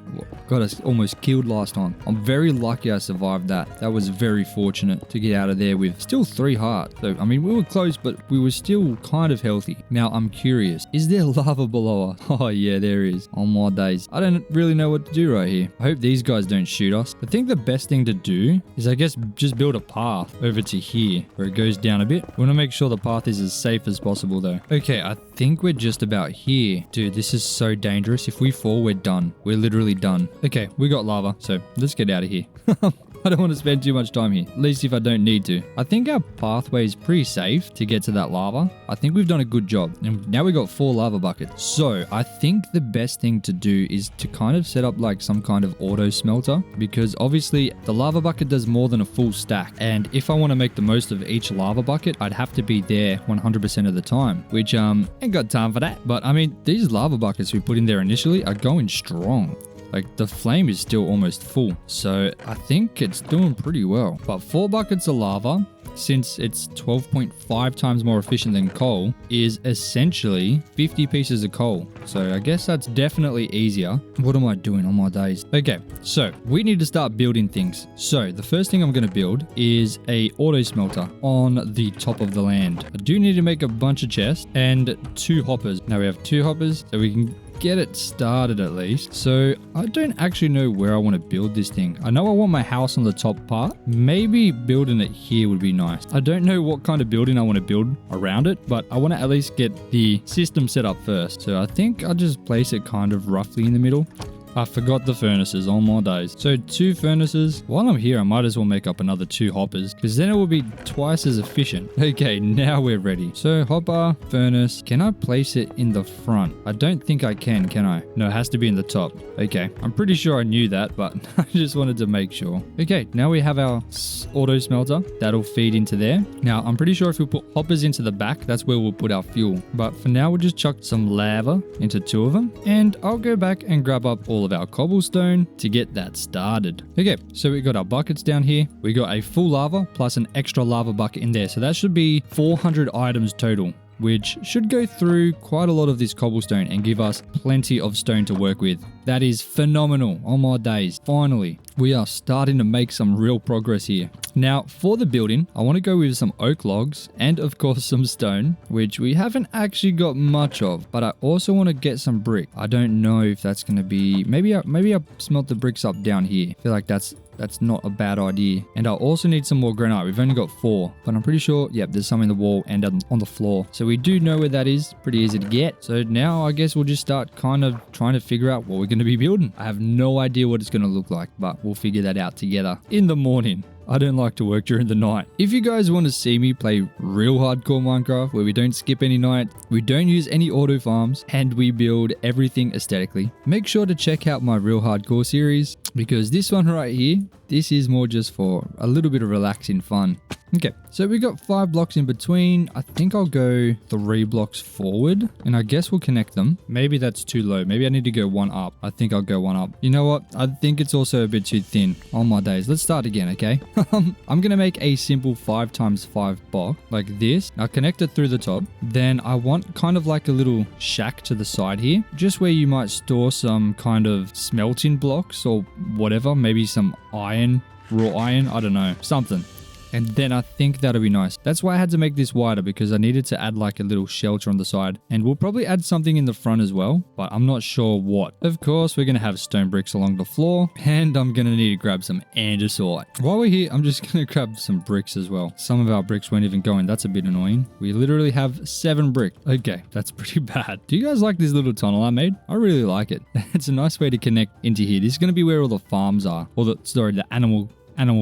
Speaker 1: got us almost killed last time. I'm very lucky I survived that. That was very fortunate to get out of there with still 3 hearts. So I mean, we were close, but we were still kind of healthy. Now I'm curious, is there lava below us? Oh yeah, there is. On my days, I don't really know what to do right here. I hope these guys don't shoot us. I think the best thing to do is, I guess, just build a path over to here where it goes down a bit. We want to make sure the path is as safe as possible though. Okay, I think we're just about here. Dude, this is so dangerous. If we fall, we're done. We're literally done. Okay, we got lava, so let's get out of here. I don't want to spend too much time here, at least if I don't need to. I think our pathway is pretty safe to get to that lava. I think we've done a good job. And now we got 4 lava buckets. So I think the best thing to do is to kind of set up like some kind of auto smelter, because obviously the lava bucket does more than a full stack. And if I want to make the most of each lava bucket, I'd have to be there 100% of the time, which ain't got time for that. But I mean, these lava buckets we put in there initially are going strong. Like, the flame is still almost full, so I think it's doing pretty well. But 4 buckets of lava, since it's 12.5 times more efficient than coal, is essentially 50 pieces of coal. So I guess that's definitely easier. What am I doing on my days? Okay, so we need to start building things. So the first thing I'm going to build is a auto smelter on the top of the land. I do need to make a bunch of chests and 2 hoppers. Now we have 2 hoppers, so we can get it started at least. So I don't actually know where I want to build this thing. I know I want my house on the top part. Maybe building it here would be nice. I don't know what kind of building I want to build around it, but I want to at least get the system set up first. So I think I'll just place it kind of roughly in the middle. I forgot the furnaces on my days. So 2 furnaces. While I'm here, I might as well make up another 2 hoppers, because then it will be twice as efficient. Okay, now we're ready. So hopper, furnace. Can I place it in the front? I don't think I can I? No, it has to be in the top. Okay, I'm pretty sure I knew that, but I just wanted to make sure. Okay, now we have our auto smelter. That'll feed into there. Now, I'm pretty sure if we put hoppers into the back, that's where we'll put our fuel. But for now, we'll just chuck some lava into 2 of them, and I'll go back and grab up all of our cobblestone to get that started. Okay, so we got our buckets down here. We got a full lava plus an extra lava bucket in there. So that should be 400 items total, which should go through quite a lot of this cobblestone and give us plenty of stone to work with. That is phenomenal on my days. Finally, we are starting to make some real progress here. Now, for the building, I want to go with some oak logs and of course some stone, which we haven't actually got much of, but I also want to get some brick. I don't know if that's going to be, maybe I'll smelt the bricks up down here. I feel like that's not a bad idea. And I'll also need some more granite. We've only got 4, but I'm pretty sure, yep, there's some in the wall and on the floor. So we do know where that is. Pretty easy to get. So now I guess we'll just start kind of trying to figure out what we're going to be building. I have no idea what it's going to look like, but we'll figure that out together in the morning. I don't like to work during the night. If you guys want to see me play real hardcore Minecraft, where we don't skip any night, we don't use any auto farms, and we build everything aesthetically, make sure to check out my real hardcore series, because this one right here, this is more just for a little bit of relaxing fun. Okay, so we got 5 blocks in between. I think I'll go 3 blocks forward, and I guess we'll connect them. Maybe that's too low. Maybe I need to go 1 up. I think I'll go 1 up. You know what? I think it's also a bit too thin on my days. Let's start again, okay? I'm gonna make a simple 5x5 block like this. I'll connect it through the top. Then I want kind of like a little shack to the side here, just where you might store some kind of smelting blocks or whatever. Maybe some iron, raw iron. I don't know, something. And then I think that'll be nice. That's why I had to make this wider, because I needed to add like a little shelter on the side. And we'll probably add something in the front as well, but I'm not sure what. Of course, we're going to have stone bricks along the floor, and I'm going to need to grab some andesite. While we're here, I'm just going to grab some bricks as well. Some of our bricks won't even go in. That's a bit annoying. We literally have 7 bricks. Okay, that's pretty bad. Do you guys like this little tunnel I made? I really like it. It's a nice way to connect into here. This is going to be where all the farms are, or the animal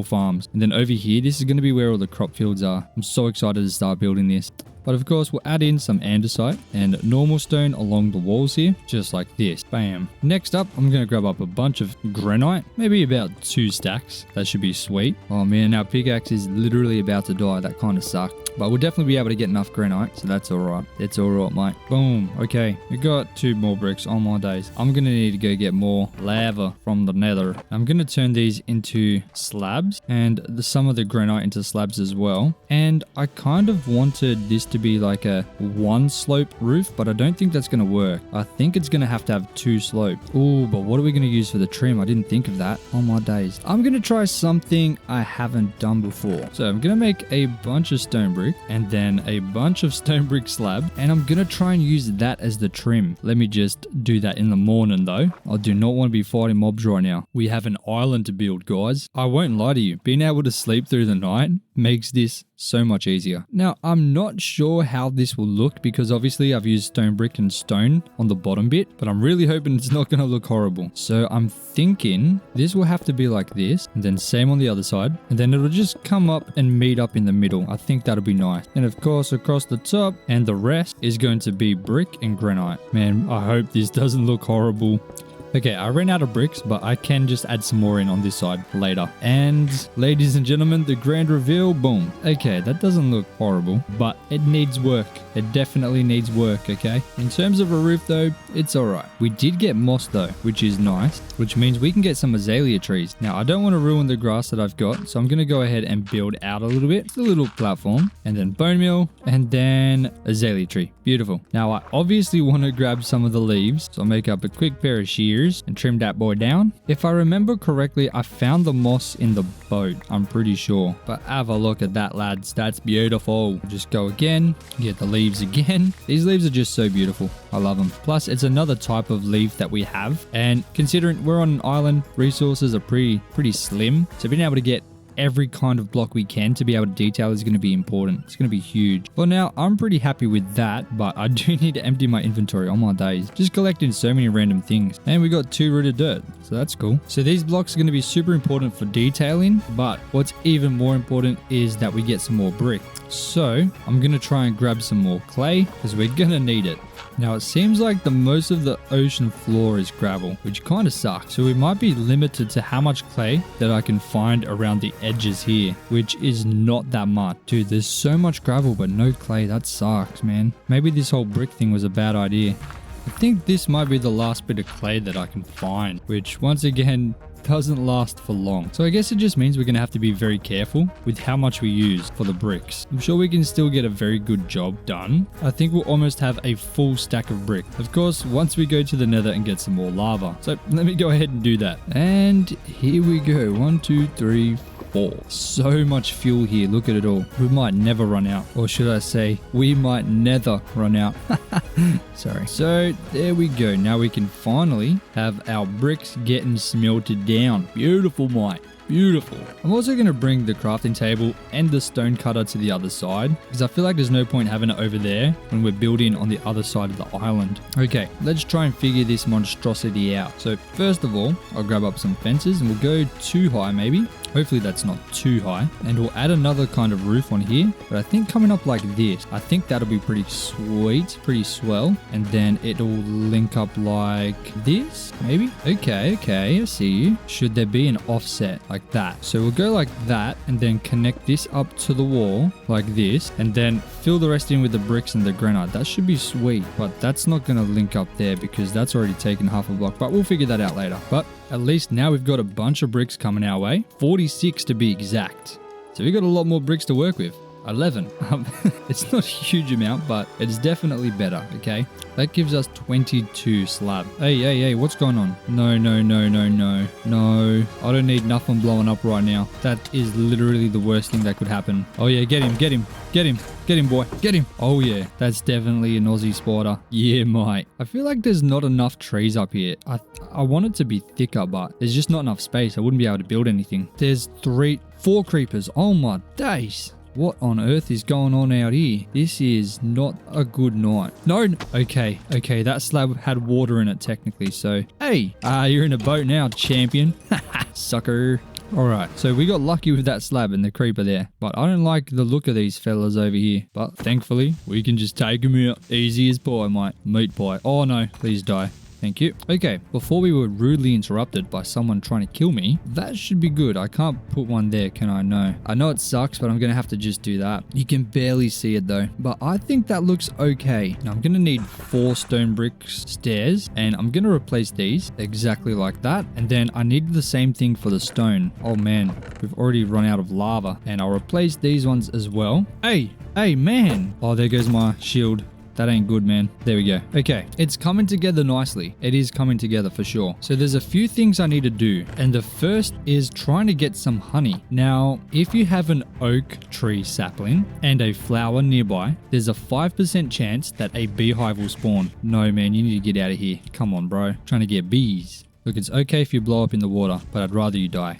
Speaker 1: farms. And then over here, this is going to be where all the crop fields are. I'm so excited to start building this. But of course, we'll add in some andesite and normal stone along the walls here, just like this. Bam. Next up, I'm going to grab up a bunch of granite, maybe about 2 stacks. That should be sweet. Oh man, our pickaxe is literally about to die. That kind of sucked. But we'll definitely be able to get enough granite, so that's alright. It's alright, mate. Boom. Okay, we got 2 more bricks on my days. I'm going to need to go get more lava from the nether. I'm going to turn these into slabs and some of the granite into slabs as well. And I kind of wanted this to be like a 1 slope roof, but I don't think that's going to work. I think it's going to have 2 slopes. Oh, but what are we going to use for the trim? I didn't think of that on my days. I'm going to try something I haven't done before. So I'm going to make a bunch of stone brick and then a bunch of stone brick slab, and I'm gonna try and use that as the trim. Let me just do that in the morning though. I do not want to be fighting mobs right now. We have an island to build, guys. I won't lie to you, being able to sleep through the night makes this so much easier. Now, I'm not sure how this will look because obviously I've used stone brick and stone on the bottom bit, but I'm really hoping it's not going to look horrible. So I'm thinking this will have to be like this, and then same on the other side, and then it'll just come up and meet up in the middle. I think that'll be nice. And of course, across the top, and the rest is going to be brick and granite. Man, I hope this doesn't look horrible. Okay, I ran out of bricks, but I can just add some more in on this side later. And ladies and gentlemen, the grand reveal, boom. Okay, that doesn't look horrible, but it needs work. It definitely needs work, okay? In terms of a roof though, it's alright. We did get moss though, which is nice, which means we can get some azalea trees. Now, I don't want to ruin the grass that I've got, so I'm going to go ahead and build out a little bit. It's a little platform, and then bone meal, and then azalea tree. Beautiful. Now, I obviously want to grab some of the leaves, so I'll make up a quick pair of shears and trim that boy down. If I remember correctly, I found the moss in the boat, I'm pretty sure. But have a look at that, lads. That's beautiful. Just go again, get the leaves again. These leaves are just so beautiful. I love them. Plus, it's another type of leaf that we have. And considering we're on an island, resources are pretty slim. So being able to get every kind of block we can to be able to detail is going to be important. It's going to be huge. For now, I'm pretty happy with that, but I do need to empty my inventory on my days. Just collecting so many random things. And we got 2 rooted dirt, so that's cool. So these blocks are going to be super important for detailing, but what's even more important is that we get some more brick. So I'm going to try and grab some more clay because we're going to need it. Now, it seems like the most of the ocean floor is gravel, which kind of sucks. So we might be limited to how much clay that I can find around the edges here, which is not that much. Dude, there's so much gravel, but no clay. That sucks, man. Maybe this whole brick thing was a bad idea. I think this might be the last bit of clay that I can find, which once again doesn't last for long. So I guess it just means we're going to have to be very careful with how much we use for the bricks. I'm sure we can still get a very good job done. I think we'll almost have a full stack of brick. Of course, once we go to the nether and get some more lava. So let me go ahead and do that. And here we go. 1, 2, 3, 4. So much fuel here. Look at it all. We might never run out. Or should I say, we might never run out. Sorry. So there we go. Now we can finally have our bricks getting smelted down. Beautiful, mate. Beautiful. I'm also going to bring the crafting table and the stone cutter to the other side because I feel like there's no point having it over there when we're building on the other side of the island. Okay, let's try and figure this monstrosity out. So first of all, I'll grab up some fences and we'll go 2 high maybe. Hopefully that's not too high. And we'll add another kind of roof on here. But I think coming up like this, I think that'll be pretty sweet, pretty swell. And then it'll link up like this, maybe. Okay, I see you. Should there be an offset like that? So we'll go like that and then connect this up to the wall like this. And then fill the rest in with the bricks and the granite. That should be sweet. But that's not going to link up there because that's already taken half a block. But we'll figure that out later. But at least now we've got a bunch of bricks coming our way. 46 to be exact. So we've got a lot more bricks to work with. 11. It's not a huge amount, but it's definitely better, okay? That gives us 22 slab. Hey, what's going on? No. No, I don't need nothing blowing up right now. That is literally the worst thing that could happen. Oh yeah, get him, boy, get him. Oh yeah, that's definitely an Aussie spider. Yeah, mate. I feel like there's not enough trees up here. I want it to be thicker, but there's just not enough space. I wouldn't be able to build anything. There's 4 creepers. Oh my days. What on earth is going on out here? This is not a good night. No. Okay. That slab had water in it technically. So, hey, you're in a boat now, champion. Sucker. Alright, so we got lucky with that slab and the creeper there. But I don't like the look of these fellas over here. But thankfully, we can just take them out. Easy as pie, mate. Meat pie. Oh no, please die. Thank you. Okay, before we were rudely interrupted by someone trying to kill me, that should be good. I can't put one there, can I? No. I know it sucks, but I'm going to have to just do that. You can barely see it though, but I think that looks okay. Now I'm going to need 4 stone brick stairs, and I'm going to replace these exactly like that. And then I need the same thing for the stone. Oh man, we've already run out of lava, and I'll replace these ones as well. Hey, man. Oh, there goes my shield. That ain't good, man. There we go. Okay, it's coming together nicely. It is coming together for sure. So there's a few things I need to do. And the first is trying to get some honey. Now, if you have an oak tree sapling and a flower nearby, there's a 5% chance that a beehive will spawn. No, man, you need to get out of here. Come on, bro. Trying to get bees. Look, it's okay if you blow up in the water, but I'd rather you die.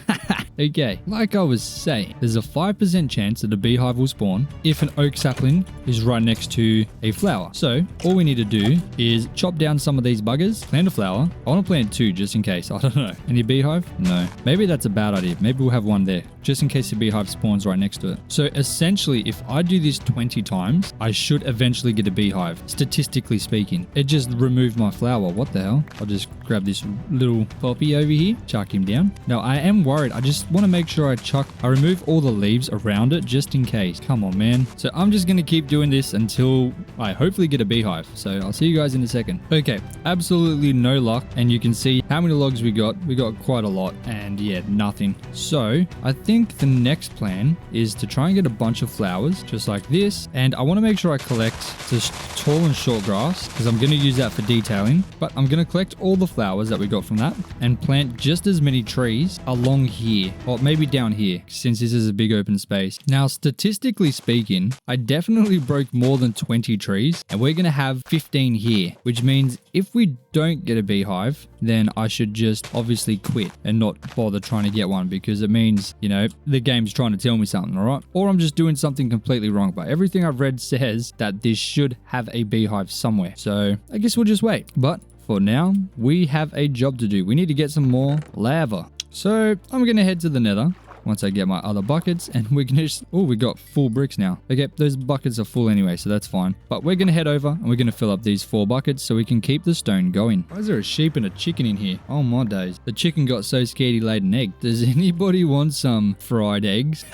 Speaker 1: Okay, like I was saying, there's a 5% chance that a beehive will spawn if an oak sapling is right next to a flower. So all we need to do is chop down some of these buggers, plant a flower. I want to plant 2 just in case. I don't know. Any beehive? No. Maybe that's a bad idea. Maybe we'll have one there just in case the beehive spawns right next to it. So essentially, if I do this 20 times, I should eventually get a beehive, statistically speaking. It just removed my flower. What the hell? I'll just grab this little poppy over here, chuck him down. Now I am worried. I just want to make sure I remove all the leaves around it just in case. Come on, man. So I'm just going to keep doing this until I hopefully get a beehive. So I'll see you guys in a second. Okay, absolutely no luck. And you can see how many logs we got. We got quite a lot, and yeah, nothing. So I think the next plan is to try and get a bunch of flowers just like this. And I want to make sure I collect this tall and short grass because I'm going to use that for detailing. But I'm going to collect all the flowers that we got from that and plant just as many trees along here, or maybe down here, since this is a big open space. Now, statistically speaking, I definitely broke more than 20 trees, and we're going to have 15 here, which means if we don't get a beehive, then I should just obviously quit and not bother trying to get one, because it means, you know, the game's trying to tell me something, all right? Or I'm just doing something completely wrong, but everything I've read says that this should have a beehive somewhere. So I guess we'll just wait. But for now, we have a job to do. We need to get some more lava. So I'm going to head to the nether once I get my other buckets, and we're going to just... Oh, we got full bricks now. Okay, those buckets are full anyway, so that's fine. But we're going to head over and we're going to fill up these 4 buckets so we can keep the stone going. Why is there a sheep and a chicken in here? Oh my days. The chicken got so scared he laid an egg. Does anybody want some fried eggs?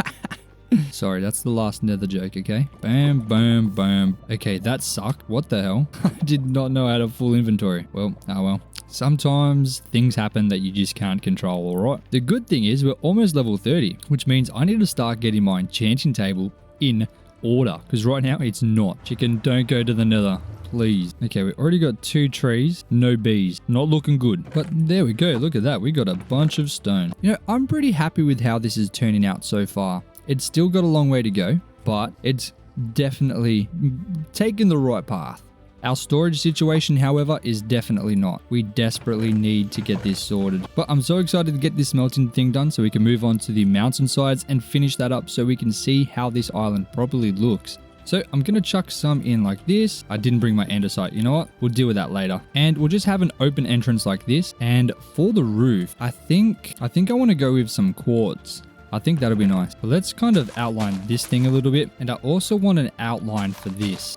Speaker 1: Sorry, that's the last nether joke, okay? Bam, bam, bam. Okay, that sucked. What the hell? I did not know I had a full inventory. Well, oh well. Sometimes things happen that you just can't control, alright? The good thing is we're almost level 30, which means I need to start getting my enchanting table in order, because right now it's not. Chicken, don't go to the nether. Please. Okay, we already got 2 trees, no bees. Not looking good. But there we go. Look at that. We got a bunch of stone. You know, I'm pretty happy with how this is turning out so far. It's still got a long way to go, but it's definitely taken the right path. Our storage situation, however, is definitely not. We desperately need to get this sorted. But I'm so excited to get this smelting thing done so we can move on to the mountainsides and finish that up so we can see how this island properly looks. So I'm going to chuck some in like this. I didn't bring my andesite. You know what? We'll deal with that later. And we'll just have an open entrance like this. And for the roof, I think I want to go with some quartz. I think that'll be nice. But let's kind of outline this thing a little bit. And I also want an outline for this.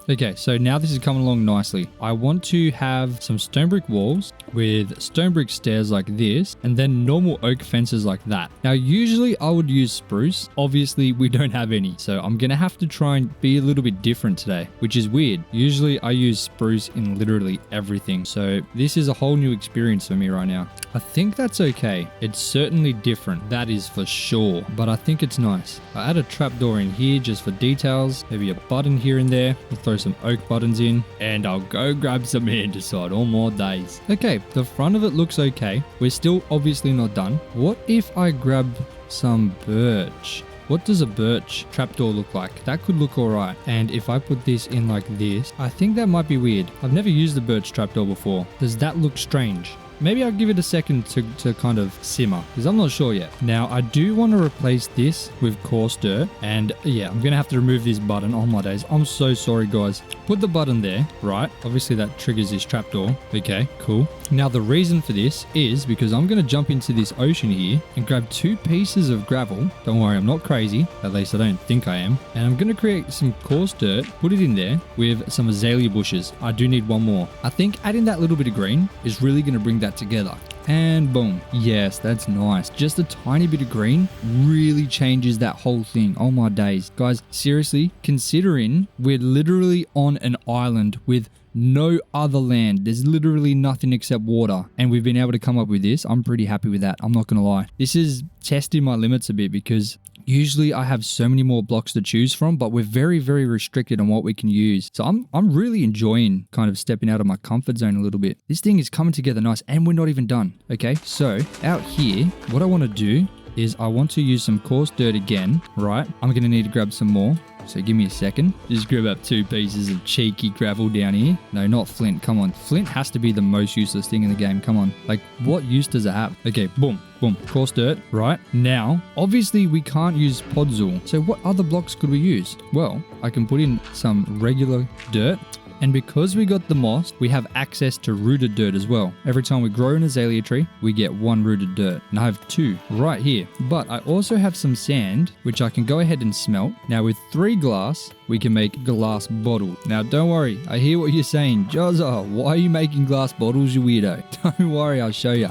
Speaker 1: Okay, so now this is coming along nicely. I want to have some stone brick walls with stone brick stairs like this, and then normal oak fences like that. Now, usually I would use spruce. Obviously, we don't have any. So I'm going to have to try and be a little bit different today, which is weird. Usually I use spruce in literally everything. So this is a whole new experience for me right now. I think that's okay. It's certainly different. That is for sure. But I think it's nice. I add a trapdoor in here just for details. Maybe a button here and there. We'll throw some oak buttons in, and I'll go grab some andesite. All more days. Okay, the front of it looks okay. We're still obviously not done. What if I grab some birch? What does a birch trapdoor look like? That could look alright. And if I put this in like this, I think that might be weird. I've never used the birch trapdoor before. Does that look strange? maybe I'll give it a second to kind of simmer because I'm not sure yet. Now, I do want to replace this with coarse dirt. And yeah, I'm going to have to remove this button. Oh my days. I'm so sorry, guys. Put the button there, right? Obviously, that triggers this trapdoor. Okay, cool. Now, the reason for this is because I'm going to jump into this ocean here and grab 2 pieces of gravel. Don't worry, I'm not crazy. At least I don't think I am. And I'm going to create some coarse dirt, put it in there with some azalea bushes. I do need one more. I think adding that little bit of green is really going to bring that together. And boom. Yes, that's nice. Just a tiny bit of green really changes that whole thing. Oh my days. Guys, seriously, considering we're literally on an island with no other land. There's literally nothing except water. And we've been able to come up with this. I'm pretty happy with that. I'm not going to lie. This is testing my limits a bit because usually I have so many more blocks to choose from, but we're very, very restricted on what we can use. So I'm really enjoying kind of stepping out of my comfort zone a little bit. This thing is coming together nice and we're not even done. Okay, so out here, what I want to do is I want to use some coarse dirt again, right? I'm going to need to grab some more. So give me a second. Just grab up 2 pieces of cheeky gravel down here. No, not flint. Come on. Flint has to be the most useless thing in the game. Come on. Like, what use does it have? Okay, boom, boom. Coarse dirt, right? Now, obviously we can't use podzol. So what other blocks could we use? Well, I can put in some regular dirt. And because we got the moss, we have access to rooted dirt as well. Every time we grow an azalea tree, we get 1 rooted dirt. And I have 2 right here. But I also have some sand, which I can go ahead and smelt. Now with 3 glass, we can make glass bottle. Now don't worry, I hear what you're saying. Jozza, why are you making glass bottles, you weirdo? Don't worry, I'll show you.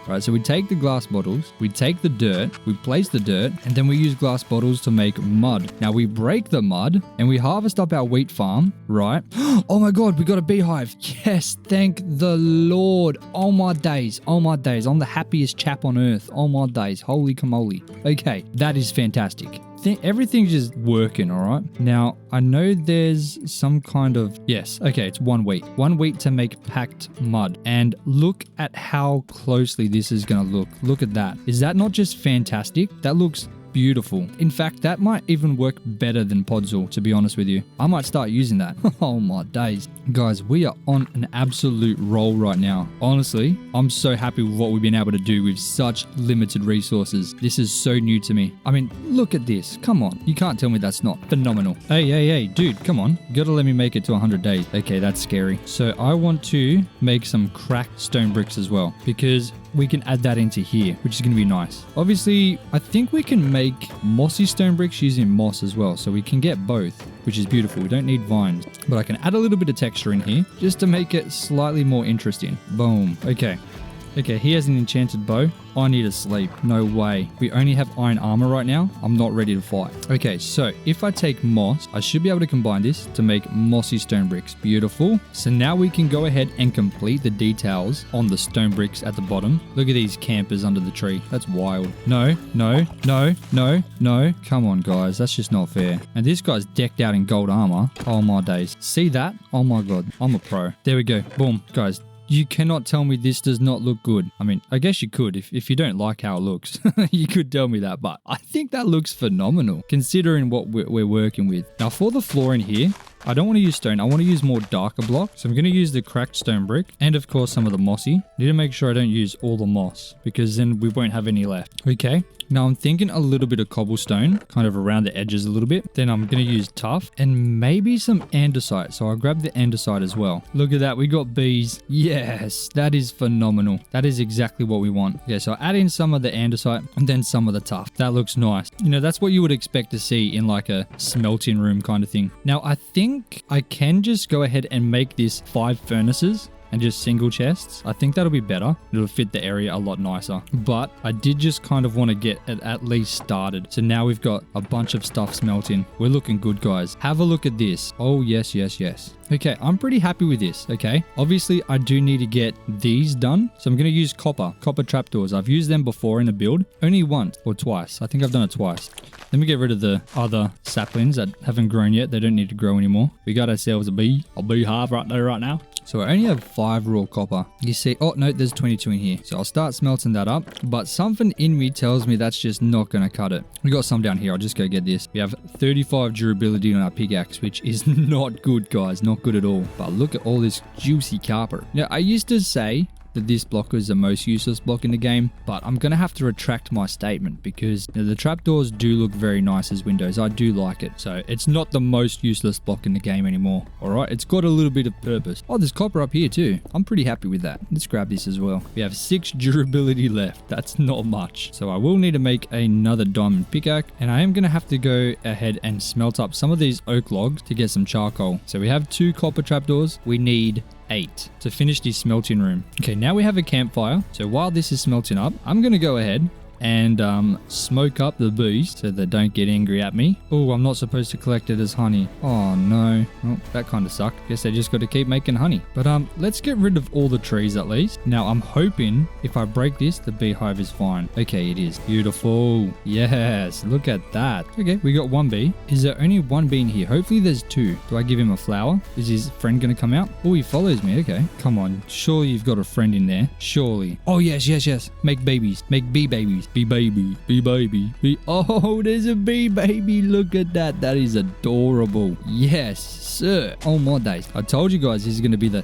Speaker 1: Right, so we take the glass bottles, we take the dirt, we place the dirt, and then we use glass bottles to make mud. Now we break the mud, and we harvest up our wheat farm, right? Oh my god, we got a beehive. Yes, thank the Lord. Oh my days. I'm the happiest chap on earth. Oh my days. Holy camole. Okay, that is fantastic. Everything's just working, all right? Now, I know there's some kind of... Yes, okay, it's 1 wheat. 1 wheat to make packed mud. And look at how closely this is going to look. Look at that. Is that not just fantastic? That looks beautiful. In fact, that might even work better than podzol, to be honest with you. I might start using that. Oh my days. Guys, we are on an absolute roll right now. Honestly, I'm so happy with what we've been able to do with such limited resources. This is so new to me. I mean, look at this. Come on. You can't tell me that's not phenomenal. Hey, dude, come on. You gotta let me make it to 100 days. Okay, that's scary. So I want to make some cracked stone bricks as well, because we can add that into here, which is going to be nice. Obviously, I think we can make mossy stone bricks using moss as well, so we can get both, which is beautiful. We don't need vines, but I can add a little bit of texture in here just to make it slightly more interesting. Boom. Okay, he has an enchanted bow. I need to sleep. No way. We only have iron armor right now. I'm not ready to fight. Okay, so if I take moss, I should be able to combine this to make mossy stone bricks. Beautiful. So now we can go ahead and complete the details on the stone bricks at the bottom. Look at these campers under the tree. That's wild. No. Come on, guys. That's just not fair. And this guy's decked out in gold armor. Oh my days. See that? Oh my god. I'm a pro. There we go. Boom. Guys, you cannot tell me this does not look good. I mean, I guess you could. If you don't like how it looks, you could tell me that. But I think that looks phenomenal, considering what we're working with. Now, for the floor in here, I don't want to use stone. I want to use more darker block. So I'm going to use the cracked stone brick and, of course, some of the mossy. Need to make sure I don't use all the moss, because then we won't have any left. Okay. Now I'm thinking a little bit of cobblestone, kind of around the edges a little bit. Then I'm going to use tuff and maybe some andesite. So I'll grab the andesite as well. Look at that. We got bees. Yes, that is phenomenal. That is exactly what we want. Okay, so add in some of the andesite and then some of the tuff. That looks nice. You know, that's what you would expect to see in like a smelting room kind of thing. Now I think I can just go ahead and make this 5 furnaces and just single chests. I think that'll be better. It'll fit the area a lot nicer. But I did just kind of want to get it at least started. So now we've got a bunch of stuff smelting. We're looking good, guys. Have a look at this. Oh, yes. Okay, I'm pretty happy with this, okay? Obviously, I do need to get these done. So I'm going to use copper trapdoors. I've used them before in a build. Only once or twice. I think I've done it twice. Let me get rid of the other saplings that haven't grown yet. They don't need to grow anymore. We got ourselves a beehive right there right now. So I only have 5 raw copper. You see, oh no, there's 22 in here. So I'll start smelting that up. But something in me tells me that's just not going to cut it. We got some down here. I'll just go get this. We have 35 durability on our pickaxe, which is not good, guys. Not good at all. But look at all this juicy copper. Now, I used to say that this block is the most useless block in the game, but I'm going to have to retract my statement because the trapdoors do look very nice as windows. I do like it. So it's not the most useless block in the game anymore. All right, it's got a little bit of purpose. Oh, there's copper up here too. I'm pretty happy with that. Let's grab this as well. We have 6 durability left. That's not much. So I will need to make another diamond pickaxe, and I am going to have to go ahead and smelt up some of these oak logs to get some charcoal. So we have 2 copper trapdoors. We need 8 to finish the smelting room. Okay, now we have a campfire. So while this is smelting up, I'm going to go ahead and smoke up the bees so they don't get angry at me. Oh, I'm not supposed to collect it as honey. Oh no. Well, that kind of sucked. Guess I just got to keep making honey. But let's get rid of all the trees at least. Now I'm hoping if I break this, the beehive is fine. Okay, it is. Beautiful. Yes, look at that. Okay, we got 1 bee. Is there only 1 bee in here? Hopefully there's 2. Do I give him a flower? Is his friend gonna come out? Oh, he follows me. Okay, come on. Surely you've got a friend in there. Surely. Oh yes, yes, yes. Make babies. Make bee babies. Bee baby, bee baby, bee. Oh, there's a bee baby. Look at that. That is adorable. Yes, sir. Oh my days. I told you guys this is going to be the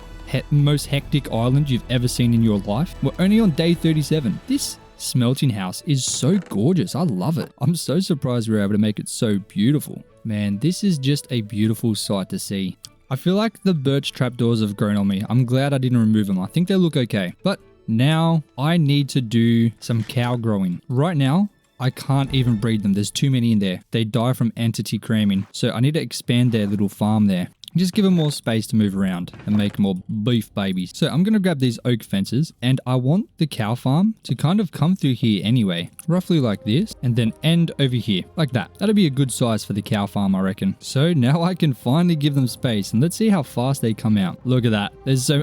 Speaker 1: most hectic island you've ever seen in your life. We're only on day 37. This smelting house is so gorgeous. I love it. I'm so surprised we were able to make it so beautiful. Man, this is just a beautiful sight to see. I feel like the birch trapdoors have grown on me. I'm glad I didn't remove them. I think they look okay. But now I need to do some cow growing. Right now, I can't even breed them. There's too many in there. They die from entity cramming. So I need to expand their little farm there. Just give them more space to move around and make more beef babies. So I'm going to grab these oak fences and I want the cow farm to kind of come through here anyway. Roughly like this and then end over here like that. That'll be a good size for the cow farm, I reckon. So now I can finally give them space and let's see how fast they come out. Look at that.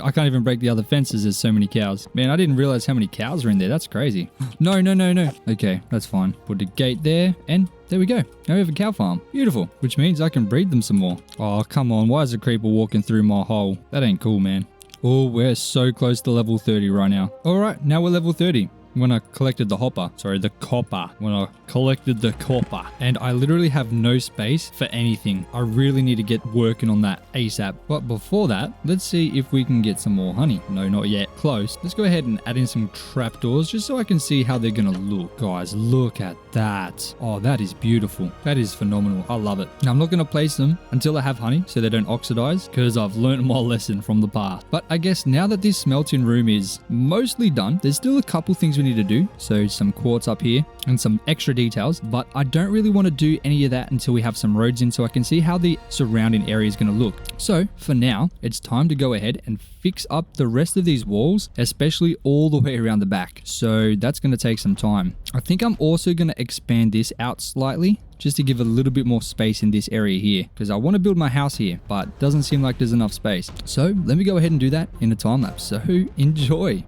Speaker 1: I can't even break the other fences. There's so many cows. Man, I didn't realize how many cows are in there. That's crazy. No, no, no, no. Okay, that's fine. Put a gate there and there we go. Now we have a cow farm. Beautiful. Which means I can breed them some more. Oh, come on. Why is a creeper walking through my hole? That ain't cool, man. Oh, we're so close to level 30 right now. All right, now we're level 30. When I collected the copper. When I collected the copper. And I literally have no space for anything. I really need to get working on that ASAP. But before that, let's see if we can get some more honey. No, not yet. Close. Let's go ahead and add in some trapdoors just so I can see how they're going to look. Guys, look at that. Oh, that is beautiful. That is phenomenal. I love it. Now, I'm not going to place them until I have honey so they don't oxidize because I've learned my lesson from the past. But I guess now that this smelting room is mostly done, there's still a couple things we need to do. So some quartz up here and some extra details, but I don't really want to do any of that until we have some roads in so I can see how the surrounding area is going to look. So for now, it's time to go ahead and fix up the rest of these walls, especially all the way around the back. So that's going to take some time. I think I'm also going to expand this out slightly just to give a little bit more space in this area here because I want to build my house here, but doesn't seem like there's enough space. So let me go ahead and do that in a time lapse. So enjoy.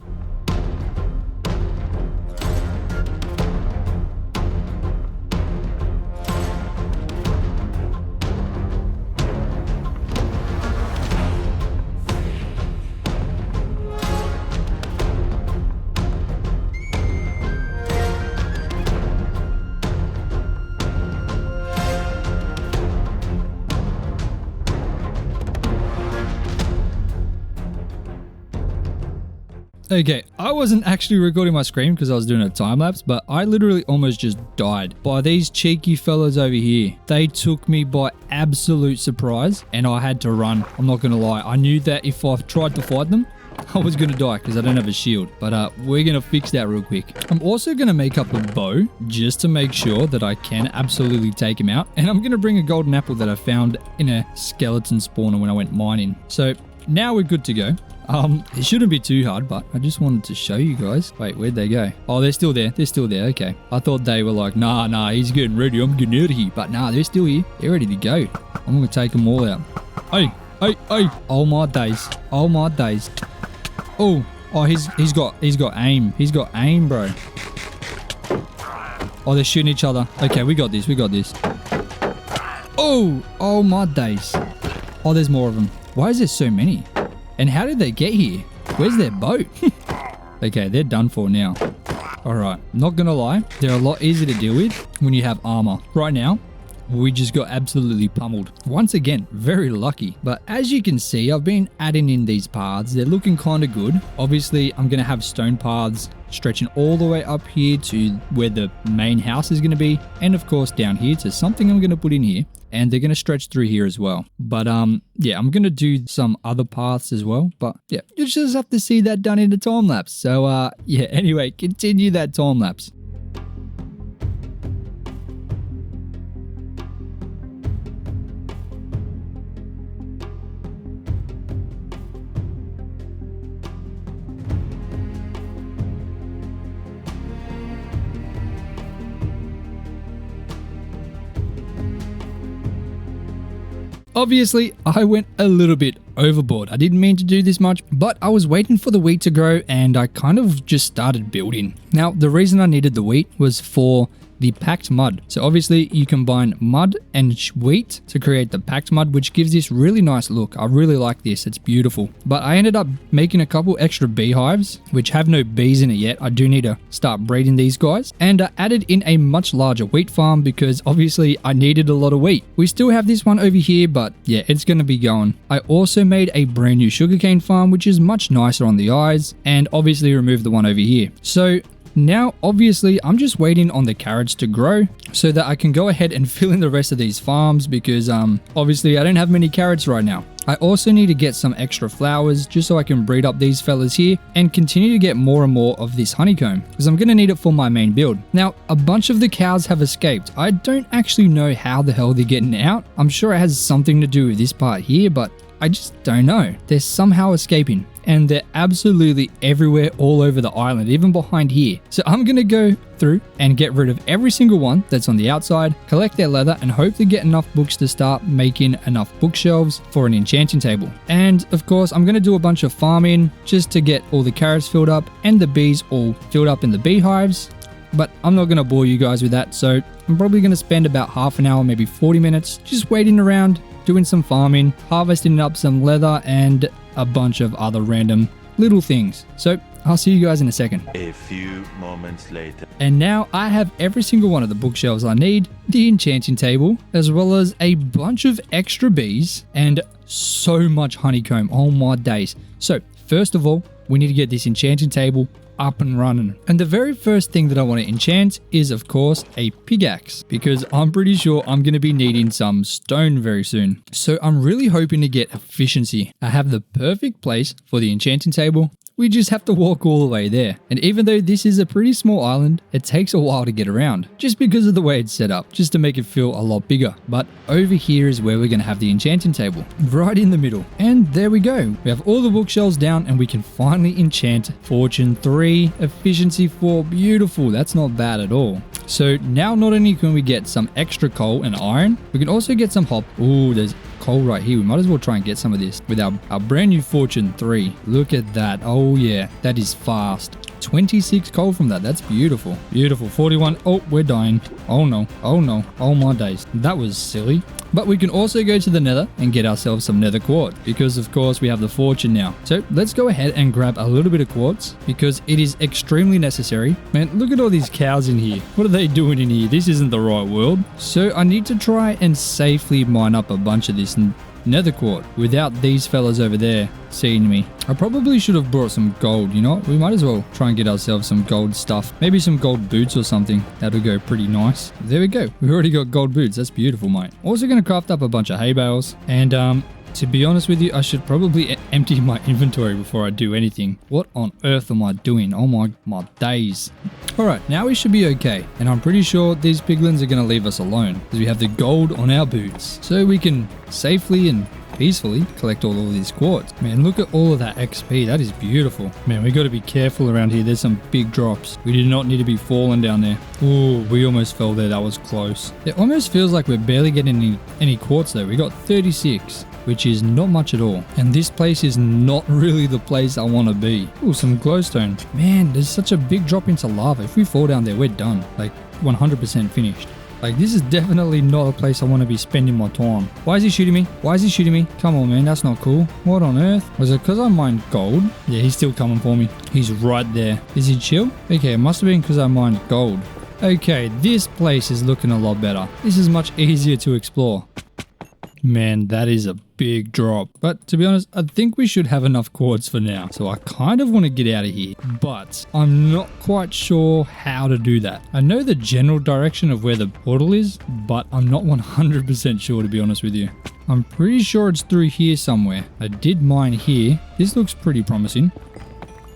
Speaker 1: Okay, I wasn't actually recording my screen because I was doing a time lapse, but I literally almost just died by these cheeky fellas over here. They took me by absolute surprise and I had to run. I'm not going to lie. I knew that if I tried to fight them, I was going to die because I don't have a shield. But we're going to fix that real quick. I'm also going to make up a bow just to make sure that I can absolutely take him out. And I'm going to bring a golden apple that I found in a skeleton spawner when I went mining. So now we're good to go. It shouldn't be too hard, but I just wanted to show you guys. Wait, where'd they go? Oh, they're still there. They're still there. Okay. I thought they were like, nah, he's getting ready. I'm getting out of here. But nah, they're still here. They're ready to go. I'm going to take them all out. Hey. Oh my days. Oh my days. Oh, he's got aim. He's got aim, bro. Oh, they're shooting each other. Okay, we got this. Oh my days. Oh, there's more of them. Why is there so many? And how did they get here? Where's their boat? Okay, they're done for now. All right, not gonna lie, they're a lot easier to deal with when you have armor. Right now, we just got absolutely pummeled. Once again, very lucky. But as you can see, I've been adding in these paths. They're looking kind of good. Obviously, I'm going to have stone paths stretching all the way up here to where the main house is going to be. And of course, down here to something I'm going to put in here. And they're going to stretch through here as well. But yeah, I'm going to do some other paths as well. But yeah, you just have to see that done in a time lapse. So yeah, anyway, continue that time lapse. Obviously, I went a little bit overboard. I didn't mean to do this much, but I was waiting for the wheat to grow and I kind of just started building. Now, the reason I needed the wheat was for the packed mud. So obviously you combine mud and wheat to create the packed mud, which gives this really nice look. I really like this. It's beautiful. But I ended up making a couple extra beehives, which have no bees in it yet. I do need to start breeding these guys. And I added in a much larger wheat farm because obviously I needed a lot of wheat. We still have this one over here, but yeah, it's going to be going. I also made a brand new sugarcane farm, which is much nicer on the eyes, and obviously removed the one over here. So now, obviously, I'm just waiting on the carrots to grow so that I can go ahead and fill in the rest of these farms because obviously I don't have many carrots right now. I also need to get some extra flowers just so I can breed up these fellas here and continue to get more and more of this honeycomb because I'm going to need it for my main build. Now, a bunch of the cows have escaped. I don't actually know how the hell they're getting out. I'm sure it has something to do with this part here, but I just don't know. They're somehow escaping. And they're absolutely everywhere all over the island, even behind here. So I'm going to go through and get rid of every single one that's on the outside, collect their leather, and hopefully get enough books to start making enough bookshelves for an enchanting table. And of course, I'm going to do a bunch of farming just to get all the carrots filled up and the bees all filled up in the beehives. But I'm not going to bore you guys with that. So I'm probably going to spend about half an hour, maybe 40 minutes, just waiting around, doing some farming, harvesting up some leather, and a bunch of other random little things. So I'll see you guys in a second.
Speaker 2: A few moments later.
Speaker 1: And now I have every single one of the bookshelves I need, the enchanting table, as well as a bunch of extra bees and so much honeycomb. Oh my days. So first of all, we need to get this enchanting table up and running. And the very first thing that I want to enchant is of course a pickaxe because I'm pretty sure I'm going to be needing some stone very soon. So I'm really hoping to get efficiency. I have the perfect place for the enchanting table. We just have to walk all the way there. And even though this is a pretty small island, it takes a while to get around just because of the way it's set up, just to make it feel a lot bigger. But over here is where we're going to have the enchanting table, right in the middle. And there we go. We have all the bookshelves down and we can finally enchant Fortune 3, Efficiency 4. Beautiful. That's not bad at all. So now not only can we get some extra coal and iron, we can also get some hop. Ooh, there's coal right here. We might as well try and get some of this with our brand new Fortune 3. Look at that. Oh yeah, that is fast. 26 coal from that. That's beautiful. Beautiful. 41. Oh, we're dying. Oh no. Oh no. Oh my days. That was silly. But we can also go to the nether and get ourselves some nether quartz because of course we have the fortune now. So let's go ahead and grab a little bit of quartz because it is extremely necessary. Man, look at all these cows in here. What are they doing in here? This isn't the right world. So I need to try and safely mine up a bunch of this nether quartz without these fellas over there seeing me. I probably should have brought some gold, you know? We might as well try and get ourselves some gold stuff. Maybe some gold boots or something. That'll go pretty nice. There we go. We already got gold boots. That's beautiful, mate. Also going to craft up a bunch of hay bales. And to be honest with you, I should probably empty my inventory before I do anything. What on earth am I doing? Oh my days. Alright, now we should be okay. And I'm pretty sure these piglins are going to leave us alone because we have the gold on our boots. So we can safely and peacefully collect all of these quartz. Man, look at all of that XP. That is beautiful. Man, we got to be careful around here. There's some big drops. We did not need to be falling down there. Ooh, we almost fell there. That was close. It almost feels like we're barely getting any quartz though. We got 36. Which is not much at all. And this place is not really the place I want to be. Ooh, some glowstone. Man, there's such a big drop into lava. If we fall down there, we're done. Like 100% finished. Like this is definitely not a place I want to be spending my time. Why is he shooting me? Why is he shooting me? Come on, man. That's not cool. What on earth? Was it because I mined gold? Yeah, he's still coming for me. He's right there. Is he chill? Okay, it must have been because I mined gold. Okay, this place is looking a lot better. This is much easier to explore. Man, that is a big drop. But to be honest, I think we should have enough quartz for now. So I kind of want to get out of here, but I'm not quite sure how to do that. I know the general direction of where the portal is, but I'm not 100% sure, to be honest with you. I'm pretty sure it's through here somewhere. I did mine here. This looks pretty promising.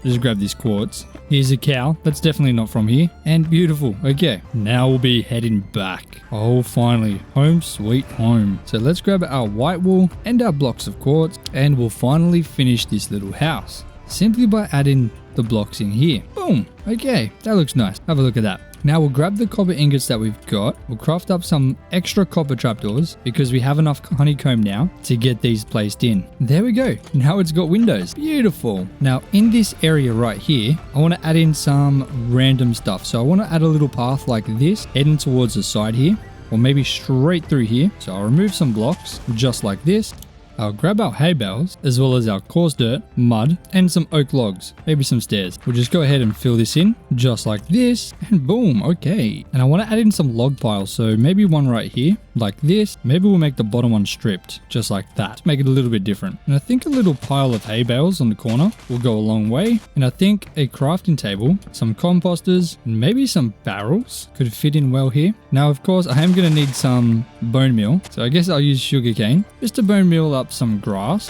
Speaker 1: Just grab this quartz. Here's a cow. That's definitely not from here. And beautiful. Okay, now we'll be heading back. Oh, finally. Home sweet home. So let's grab our white wool and our blocks of quartz, and we'll finally finish this little house. Simply by adding the blocks in here. Boom. Okay, that looks nice. Have a look at that. Now we'll grab the copper ingots that we've got. We'll craft up some extra copper trapdoors because we have enough honeycomb now to get these placed in. There we go. Now it's got windows. Beautiful. Now in this area right here, I want to add in some random stuff. So I want to add a little path like this heading towards the side here, or maybe straight through here. So I'll remove some blocks just like this. I'll grab our hay bales, as well as our coarse dirt, mud, and some oak logs, maybe some stairs. We'll just go ahead and fill this in, just like this, and boom, okay. And I want to add in some log piles, so maybe one right here, like this. Maybe we'll make the bottom one stripped, just like that. Make it a little bit different. And I think a little pile of hay bales on the corner will go a long way. And I think a crafting table, some composters, and maybe some barrels could fit in well here. Now, of course, I am going to need some bone meal, so I guess I'll use sugarcane just to bone meal up some grass.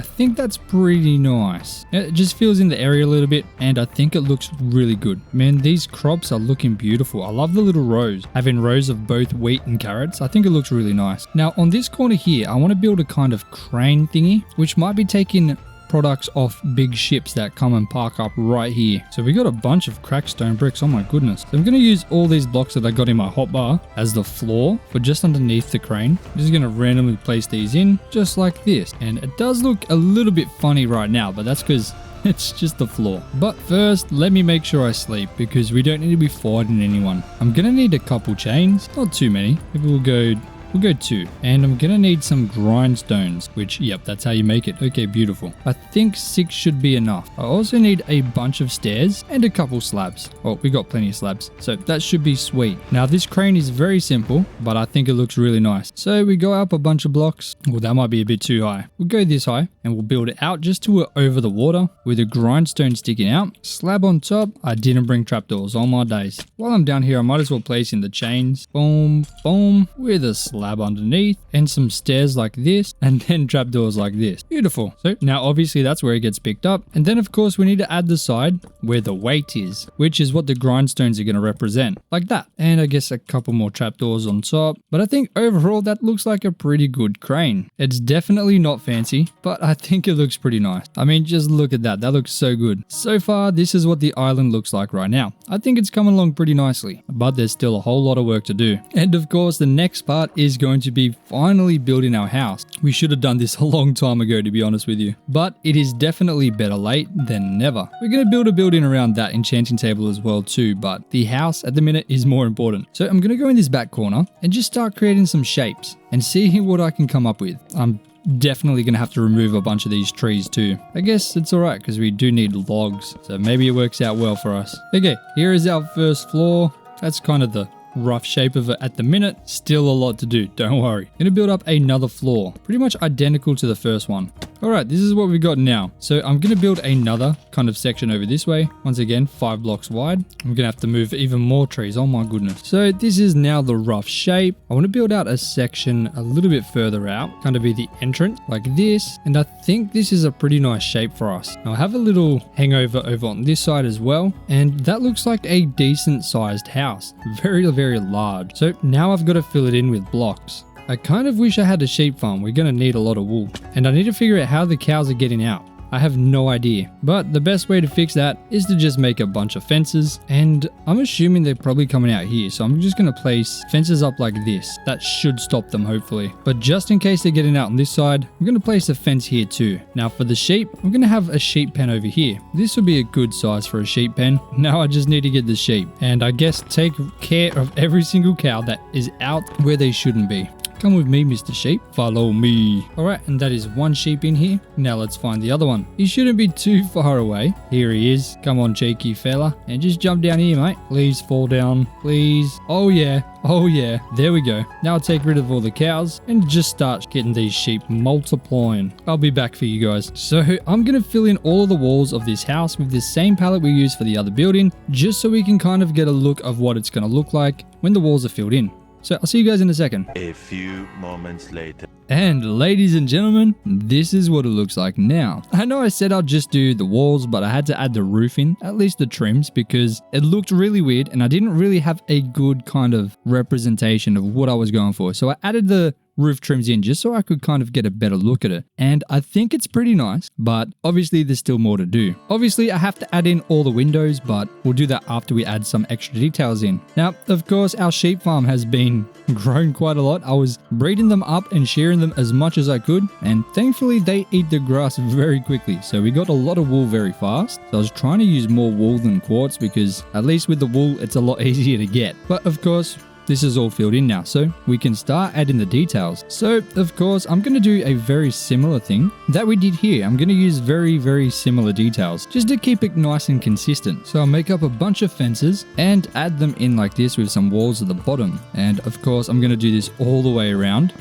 Speaker 1: I think that's pretty nice. It just fills in the area a little bit, and I think it looks really good. Man, these crops are looking beautiful. I love the little rows. Having rows of both wheat and carrots, I think it looks really nice. Now on this corner here, I want to build a kind of crane thingy, which might be taking products off big ships that come and park up right here. So we got a bunch of cracked stone bricks. Oh my goodness. So I'm going to use all these blocks that I got in my hotbar as the floor for just underneath the crane. I'm just going to randomly place these in just like this. And it does look a little bit funny right now, but that's because it's just the floor. But first, let me make sure I sleep because we don't need to be fighting anyone. I'm going to need a couple chains, not too many. Maybe we'll go 2. And I'm gonna need some grindstones, which, yep, that's how you make it. Okay, beautiful. I think 6 should be enough. I also need a bunch of stairs and a couple slabs. Oh, we got plenty of slabs, so that should be sweet. Now this crane is very simple, but I think it looks really nice. So we go up a bunch of blocks. Well, that might be a bit too high. We'll go this high and we'll build it out just to over the water with a grindstone sticking out. Slab on top. I didn't bring trapdoors all my days. While I'm down here, I might as well place in the chains. Boom, boom, with a slab underneath and some stairs like this, and then trapdoors like this. Beautiful. So now obviously that's where it gets picked up, and then of course we need to add the side where the weight is, which is what the grindstones are going to represent, like that. And I guess a couple more trapdoors on top, but I think overall that looks like a pretty good crane. It's definitely not fancy, but I think it looks pretty nice. I mean, just look at that. That looks so good. So far, this is what the island looks like right now. I think it's coming along pretty nicely, but there's still a whole lot of work to do. And of course, the next part is going to be finally building our house. We should have done this a long time ago, to be honest with you, but it is definitely better late than never. We're going to build a building around that enchanting table as well too, but the house at the minute is more important. So I'm going to go in this back corner and just start creating some shapes and see what I can come up with. I'm definitely going to have to remove a bunch of these trees too. I guess it's alright because we do need logs, so maybe it works out well for us. Okay, here is our first floor. That's kind of the rough shape of it at the minute. Still a lot to do, don't worry. Gonna build up another floor, pretty much identical to the first one. Alright, this is what we got now. So I'm gonna build another kind of section over this way. Once again, 5 blocks wide. I'm gonna have to move even more trees, oh my goodness. So this is now the rough shape. I want to build out a section a little bit further out, kind of be the entrance, like this. And I think this is a pretty nice shape for us. Now I have a little hangover over on this side as well, and that looks like a decent sized house. Very, very large. So now I've got to fill it in with blocks. I kind of wish I had a sheep farm. We're going to need a lot of wool. And I need to figure out how the cows are getting out. I have no idea. But the best way to fix that is to just make a bunch of fences. And I'm assuming they're probably coming out here. So I'm just going to place fences up like this. That should stop them, hopefully. But just in case they're getting out on this side, I'm going to place a fence here too. Now for the sheep, I'm going to have a sheep pen over here. This would be a good size for a sheep pen. Now I just need to get the sheep. And I guess take care of every single cow that is out where they shouldn't be. Come with me, Mr. Sheep. Follow me. Alright, and that is one sheep in here. Now let's find the other one. He shouldn't be too far away. Here he is. Come on, cheeky fella. And just jump down here, mate. Please fall down. Please. Oh yeah. Oh yeah. There we go. Now I'll take rid of all the cows and just start getting these sheep multiplying. I'll be back for you guys. So I'm going to fill in all of the walls of this house with this same palette we used for the other building, just so we can kind of get a look of what it's going to look like when the walls are filled in. So I'll see you guys in a second.
Speaker 2: A few moments later.
Speaker 1: And ladies and gentlemen, this is what it looks like now. I know I said I'd just do the walls, but I had to add the roof in, at least the trims, because it looked really weird and I didn't really have a good kind of representation of what I was going for. So I added the roof trims in just so I could kind of get a better look at it. And I think it's pretty nice, but obviously there's still more to do. Obviously I have to add in all the windows, but we'll do that after we add some extra details in. Now, of course, our sheep farm has been grown quite a lot. I was breeding them up and shearing them as much as I could, and thankfully they eat the grass very quickly. So we got a lot of wool very fast. So I was trying to use more wool than quartz because at least with the wool, it's a lot easier to get. But of course, this is all filled in now, so we can start adding the details. So, of course, I'm going to do a very similar thing that we did here. I'm going to use very similar details just to keep it nice and consistent. So I'll make up a bunch of fences and add them in like this with some walls at the bottom. And of course, I'm going to do this all the way around.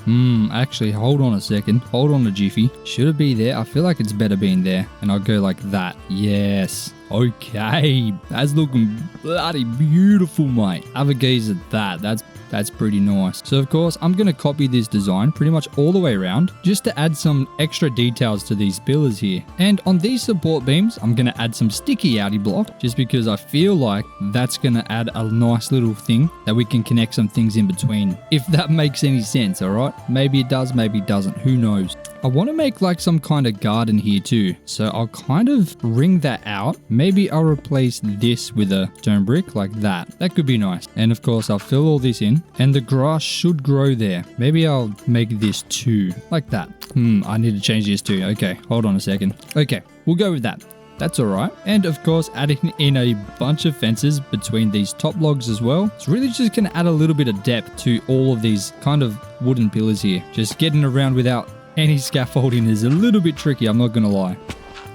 Speaker 1: Actually, hold on a second. Hold on a jiffy. Should it be there? I feel like it's better being there. And I'll go like that. Yes. Okay, that's looking bloody beautiful, mate. Have a gaze at that. That's pretty nice. So of course, I'm going to copy this design pretty much all the way around just to add some extra details to these pillars here. And on these support beams, I'm going to add some sticky outie block just because I feel like that's going to add a nice little thing that we can connect some things in between. If that makes any sense, all right? Maybe it does, maybe it doesn't. Who knows? I want to make like some kind of garden here too. So I'll kind of ring that out. Maybe I'll replace this with a stone brick like that. That could be nice. And of course, I'll fill all this in and the grass should grow there. Maybe I'll make this too, like that. I need to change this too. Okay, hold on a second. Okay, we'll go with that. That's all right. And of course, adding in a bunch of fences between these top logs as well. It's really just going to add a little bit of depth to all of these kind of wooden pillars here. Just getting around without any scaffolding is a little bit tricky, I'm not going to lie.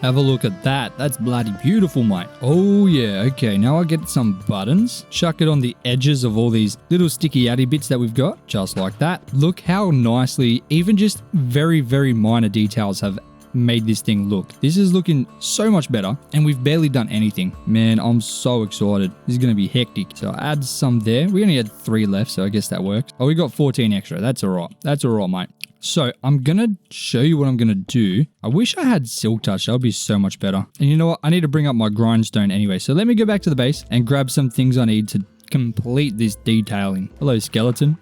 Speaker 1: Have a look at that. That's bloody beautiful, mate. Oh yeah, okay, now I'll get some buttons. Chuck it on the edges of all these little sticky outie bits that we've got, just like that. Look how nicely, even just very minor details have made this thing look. This is looking so much better and we've barely done anything. Man, I'm so excited. This is going to be hectic. So I'll add some there. We only had 3 left, so I guess that works. Oh, we got 14 extra. That's all right. That's all right, mate. So I'm going to show you what I'm going to do. I wish I had silk touch. That would be so much better. And you know what? I need to bring up my grindstone anyway. So let me go back to the base and grab some things I need to complete this detailing. Hello, skeleton.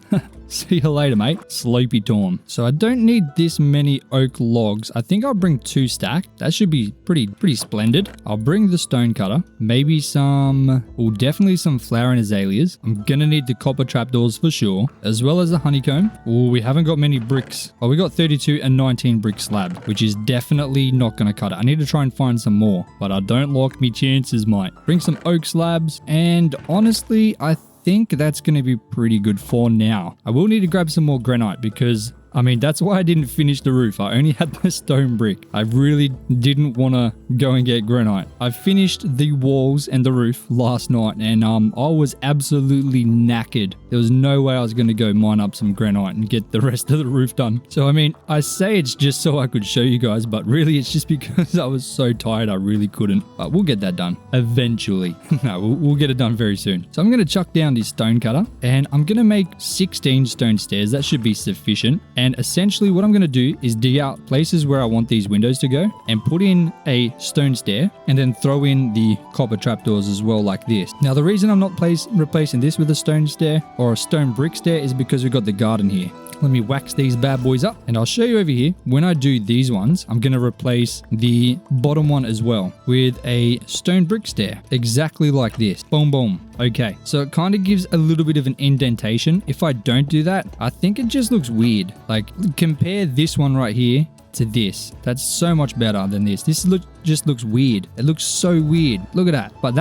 Speaker 1: See you later, mate. Sleepy time. So I don't need this many oak logs. I think I'll bring 2 stack. That should be pretty splendid. I'll bring the stone cutter. Maybe definitely some flowering azaleas. I'm gonna need the copper trapdoors for sure, as well as the honeycomb. Oh, we haven't got many bricks. Oh, we got 32 and 19 brick slab, which is definitely not gonna cut it. I need to try and find some more, but I don't like me chances, mate. Bring some oak slabs, and honestly, I think that's going to be pretty good for now. I will need to grab some more granite because, I mean, that's why I didn't finish the roof. I only had the stone brick. I really didn't want to go and get granite. I finished the walls and the roof last night and I was absolutely knackered. There was no way I was going to go mine up some granite and get the rest of the roof done. So, I mean, I say it's just so I could show you guys, but really it's just because I was so tired I really couldn't. But we'll get that done eventually. No, we'll get it done very soon. So I'm going to chuck down this stone cutter and I'm going to make 16 stone stairs. That should be sufficient. And essentially what I'm going to do is dig out places where I want these windows to go and put in a stone stair and then throw in the copper trapdoors as well like this. Now the reason I'm not replacing this with a stone stair or a stone brick stair is because we've got the garden here. Let me wax these bad boys up and I'll show you over here. When I do these ones, I'm going to replace the bottom one as well with a stone brick stair. Exactly like this. Boom, boom. Okay, so it kind of gives a little bit of an indentation. If I don't do that, I think it just looks weird. Like compare this one right here to this. That's so much better than this. This just looks weird. It looks so weird. Look at that. But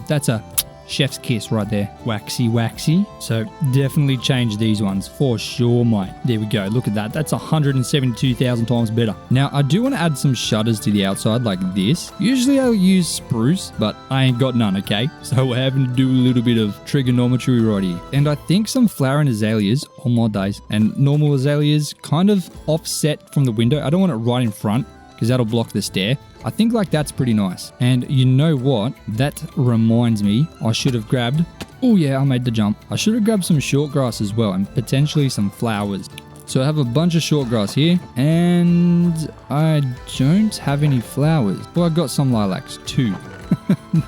Speaker 1: that's a chef's kiss right there. Waxy, waxy. So definitely change these ones for sure, mate. There we go. Look at that. That's 172,000 times better. Now, I do want to add some shutters to the outside like this. Usually I'll use spruce, but I ain't got none, okay? So we're having to do a little bit of trigonometry right here. And I think some flowering azaleas, oh my days, and normal azaleas kind of offset from the window. I don't want it right in front because that'll block the stair. I think like that's pretty nice. And you know what? That reminds me, I should have grabbed, oh yeah, I made the jump. I should have grabbed some short grass as well and potentially some flowers. So I have a bunch of short grass here and I don't have any flowers. Well, I got some lilacs too.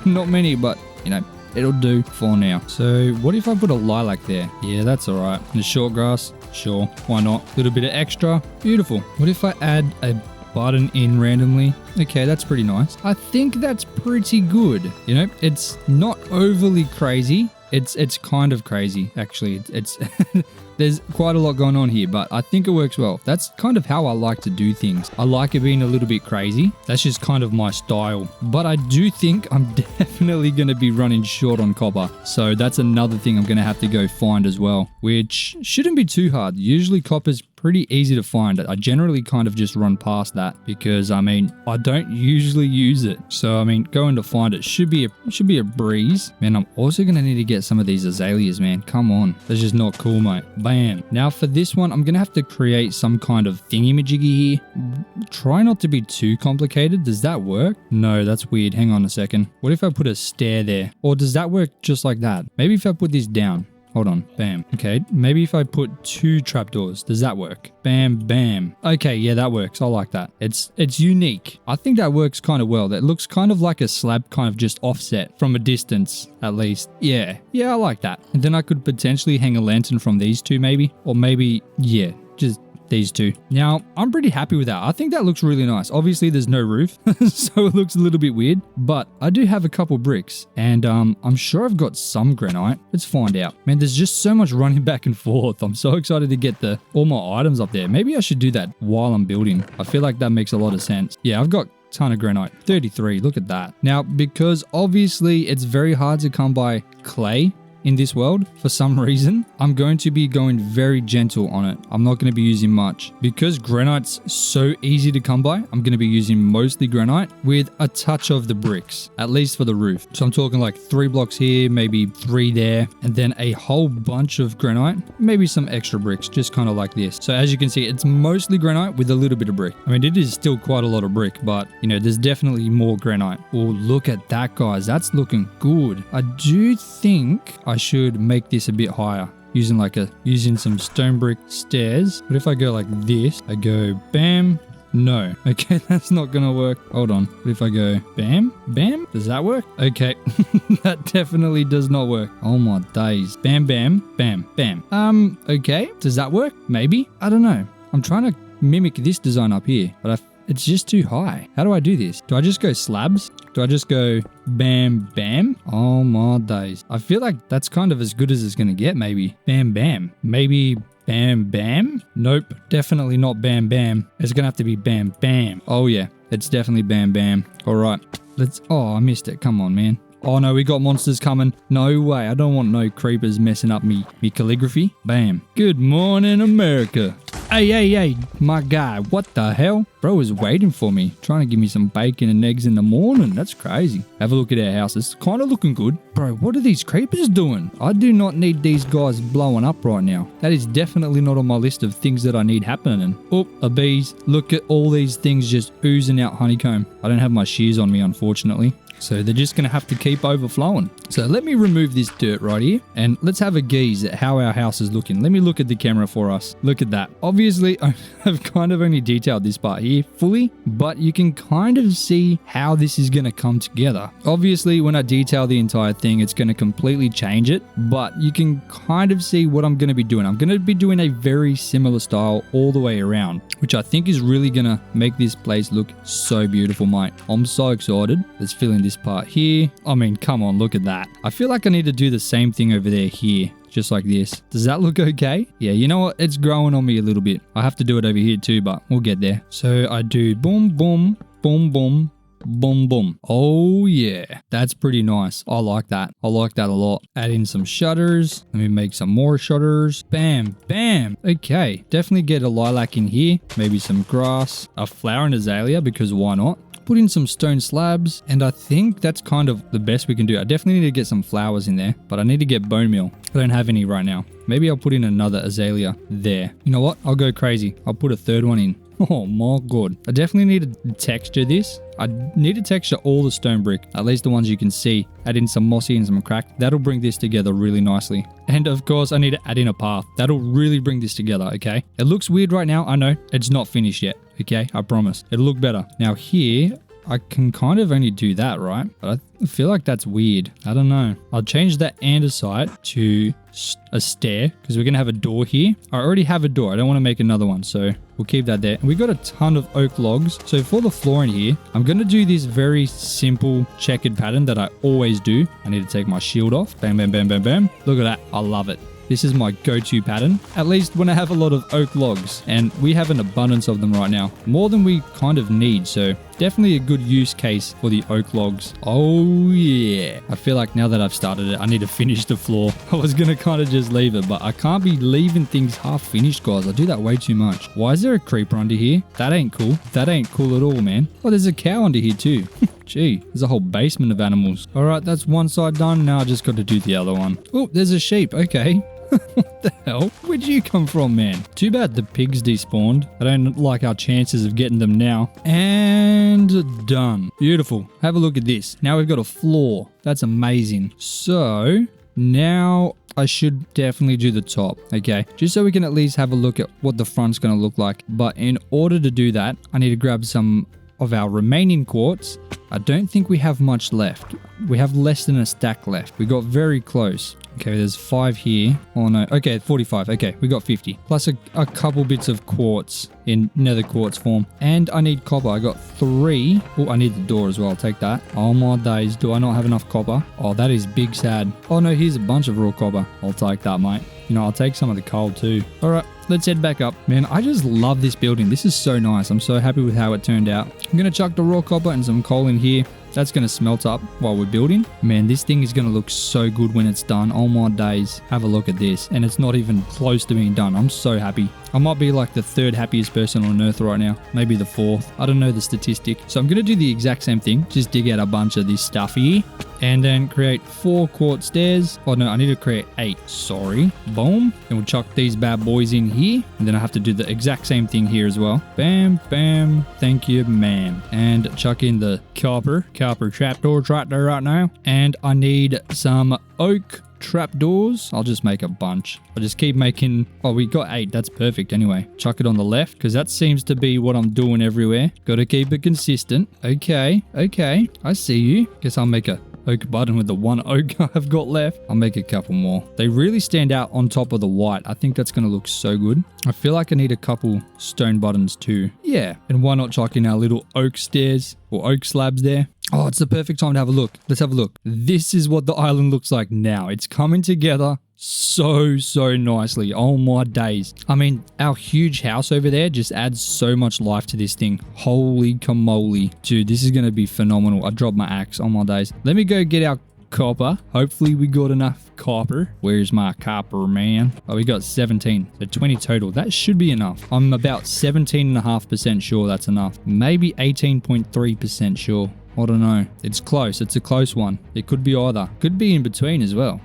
Speaker 1: Not many, but you know, it'll do for now. So what if I put a lilac there? Yeah, that's all right. The short grass, sure, why not? A little bit of extra, beautiful. What if I add a button in randomly? Okay, that's pretty nice. I think that's pretty good. You know, it's not overly crazy. It's kind of crazy, actually. It's there's quite a lot going on here, but I think it works well. That's kind of how I like to do things. I like it being a little bit crazy. That's just kind of my style. But I do think I'm definitely going to be running short on copper. So that's another thing I'm going to have to go find as well, which shouldn't be too hard. Usually copper's pretty easy to find. I generally kind of just run past that because I mean, I don't usually use it. So I mean, going to find it should be a breeze. Man, I'm also going to need to get some of these azaleas, man. Come on. That's just not cool, mate. Bam. Now for this one, I'm going to have to create some kind of thingy-majiggy here. Try not to be too complicated. Does that work? No, that's weird. Hang on a second. What if I put a stair there? Or does that work just like that? Maybe if I put this down. Hold on. Bam. Okay. Maybe if I put 2 trapdoors, does that work? Bam, bam. Okay. Yeah, that works. I like that. It's unique. I think that works kind of well. That looks kind of like a slab kind of just offset from a distance, at least. Yeah. Yeah, I like that. And then I could potentially hang a lantern from these two maybe. Or maybe, yeah, just these two. Now, I'm pretty happy with that. I think that looks really nice. Obviously, there's no roof, so it looks a little bit weird, but I do have a couple bricks and I'm sure I've got some granite. Let's find out. Man, there's just so much running back and forth. I'm so excited to get all my items up there. Maybe I should do that while I'm building. I feel like that makes a lot of sense. Yeah, I've got ton of granite. 33, look at that. Now, because obviously it's very hard to come by clay in this world, for some reason, I'm going to be going very gentle on it. I'm not going to be using much. Because granite's so easy to come by, I'm going to be using mostly granite with a touch of the bricks, at least for the roof. So I'm talking like 3 blocks here, maybe 3 there, and then a whole bunch of granite, maybe some extra bricks, just kind of like this. So as you can see, it's mostly granite with a little bit of brick. I mean, it is still quite a lot of brick, but you know, there's definitely more granite. Oh, look at that, guys. That's looking good. I do think I should make this a bit higher using some stone brick stairs. But if I go like this, I go bam. No. Okay, that's not gonna work. Hold on. What if I go bam? Bam? Does that work? Okay. That definitely does not work. Oh my days. Bam, bam, bam, bam. Okay. Does that work? Maybe. I don't know. I'm trying to mimic this design up here, but it's just too high. How do I do this? Do I just go slabs? Do I just go bam, bam? Oh my days. I feel like that's kind of as good as it's going to get, maybe. Bam, bam. Maybe bam, bam? Nope. Definitely not bam, bam. It's going to have to be bam, bam. Oh yeah. It's definitely bam, bam. All right. Oh, I missed it. Come on, man. Oh no, we got monsters coming. No way. I don't want no creepers messing up me calligraphy. Bam. Good morning, America. Hey, my guy, what the hell? Bro is waiting for me, trying to give me some bacon and eggs in the morning. That's crazy. Have a look at our house. It's kind of looking good. Bro, what are these creepers doing? I do not need these guys blowing up right now. That is definitely not on my list of things that I need happening. Oh, a bees. Look at all these things just oozing out honeycomb. I don't have my shears on me, unfortunately. So they're just going to have to keep overflowing. So let me remove this dirt right here and let's have a gaze at how our house is looking. Let me look at the camera for us. Look at that. Obviously, I've kind of only detailed this part here fully, but you can kind of see how this is going to come together. Obviously, when I detail the entire thing, it's going to completely change it, but you can kind of see what I'm going to be doing. I'm going to be doing a very similar style all the way around, which I think is really going to make this place look so beautiful, mate. I'm so excited. Let's fill in this part here. I mean, come on, look at that. I feel like I need to do the same thing over there here, just like this. Does that look okay? Yeah, you know what? It's growing on me a little bit. I have to do it over here too, but we'll get there. So I do boom, boom, boom, boom, Boom, boom. Oh, yeah. That's pretty nice. I like that. I like that a lot. Add in some shutters. Let me make some more shutters. Bam, bam. Okay. Definitely get a lilac in here. Maybe some grass. A flower and azalea, because why not? Put in some stone slabs, and I think that's kind of the best we can do. I definitely need to get some flowers in there, but I need to get bone meal. I don't have any right now. Maybe I'll put in another azalea there. You know what? I'll go crazy. I'll put a third one in. Oh my god. I definitely need to texture this. I need to texture all the stone brick, at least the ones you can see. Add in some mossy and some cracked. That'll bring this together really nicely. And of course, I need to add in a path. That'll really bring this together, okay? It looks weird right now. I know. It's not finished yet, okay? I promise. It'll look better. Now here, I can kind of only do that, right? But I feel like that's weird. I don't know. I'll change that andesite to a stair because we're going to have a door here. I already have a door. I don't want to make another one, so we'll keep that there. And we got a ton of oak logs. So for the floor in here, I'm going to do this very simple checkered pattern that I always do. I need to take my shield off. Bam, bam, bam, bam, bam. Look at that. I love it. This is my go-to pattern, at least when I have a lot of oak logs, and we have an abundance of them right now, more than we kind of need, so definitely a good use case for the oak logs. Oh yeah. I feel like now that I've started it, I need to finish the floor. I was going to kind of just leave it, but I can't be leaving things half finished, guys. I do that way too much. Why is there a creeper under here? That ain't cool. That ain't cool at all, man. Oh, there's a cow under here too. Gee, there's a whole basement of animals. All right, that's one side done. Now I just got to do the other one. Oh, there's a sheep. Okay. What the hell? Where'd you come from, man? Too bad the pigs despawned. I don't like our chances of getting them now. And done. Beautiful. Have a look at this. Now we've got a floor. That's amazing. So now I should definitely do the top, okay? Just so we can at least have a look at what the front's going to look like. But in order to do that, I need to grab some of our remaining quartz. I don't think we have much left. We have less than a stack left. We got very close. Okay, there's 5 here. Oh no, okay, 45. Okay, we got 50. Plus a couple bits of quartz in nether quartz form. And I need copper. I got 3. Oh, I need the door as well. I'll take that. Oh my days, do I not have enough copper? Oh, that is big sad. Oh no, here's a bunch of raw copper. I'll take that, mate. You know, I'll take some of the coal too. All right, let's head back up. Man, I just love this building. This is so nice. I'm so happy with how it turned out. I'm going to chuck the raw copper and some coal in here. That's going to smelt up while we're building. Man, this thing is going to look so good when it's done. Oh my days. Have a look at this. And it's not even close to being done. I'm so happy. I might be like the 3rd happiest person on earth right now. Maybe the 4th. I don't know the statistic. So I'm going to do the exact same thing. Just dig out a bunch of this stuff here. And then create 4 quartz stairs. Oh no, I need to create 8. Sorry. Boom. And we'll chuck these bad boys in here. And then I have to do the exact same thing here as well. Bam, bam. Thank you, ma'am. And chuck in the copper trapdoors right there right now. And I need some oak trapdoors. I'll just make a bunch. I'll just keep making. Oh, we got 8. That's perfect anyway. Chuck it on the left because that seems to be what I'm doing everywhere. Got to keep it consistent. Okay. I see you. Guess I'll make a oak button with the 1 oak I've got left. I'll make a couple more. They really stand out on top of the white. I think that's going to look so good. I feel like I need a couple stone buttons too. Yeah. And why not chuck in our little oak stairs or oak slabs there? Oh, it's the perfect time to have a look. Let's have a look. This is what the island looks like now. It's coming together so nicely. Oh my days. I mean, our huge house over there just adds so much life to this thing. Holy camole. Dude, this is going to be phenomenal. I dropped my axe. Oh my days. Let me go get our copper. Hopefully we got enough copper. Where's my copper, man? Oh, we got 17. So 20 total. That should be enough. I'm about 17.5% sure that's enough. Maybe 18.3% sure. I don't know. It's close. It's a close one. It could be either. Could be in between as well.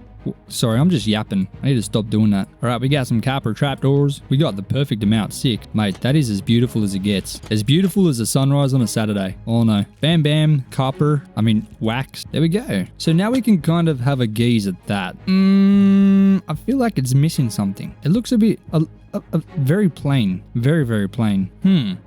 Speaker 1: Sorry, I'm just yapping. I need to stop doing that. All right, we got some copper trapdoors. We got the perfect amount. Sick. Mate, that is as beautiful as it gets. As beautiful as a sunrise on a Saturday. Oh no. Bam, bam. Copper. Wax. There we go. So now we can kind of have a gaze at that. I feel like it's missing something. It looks a bit... very plain. Very plain.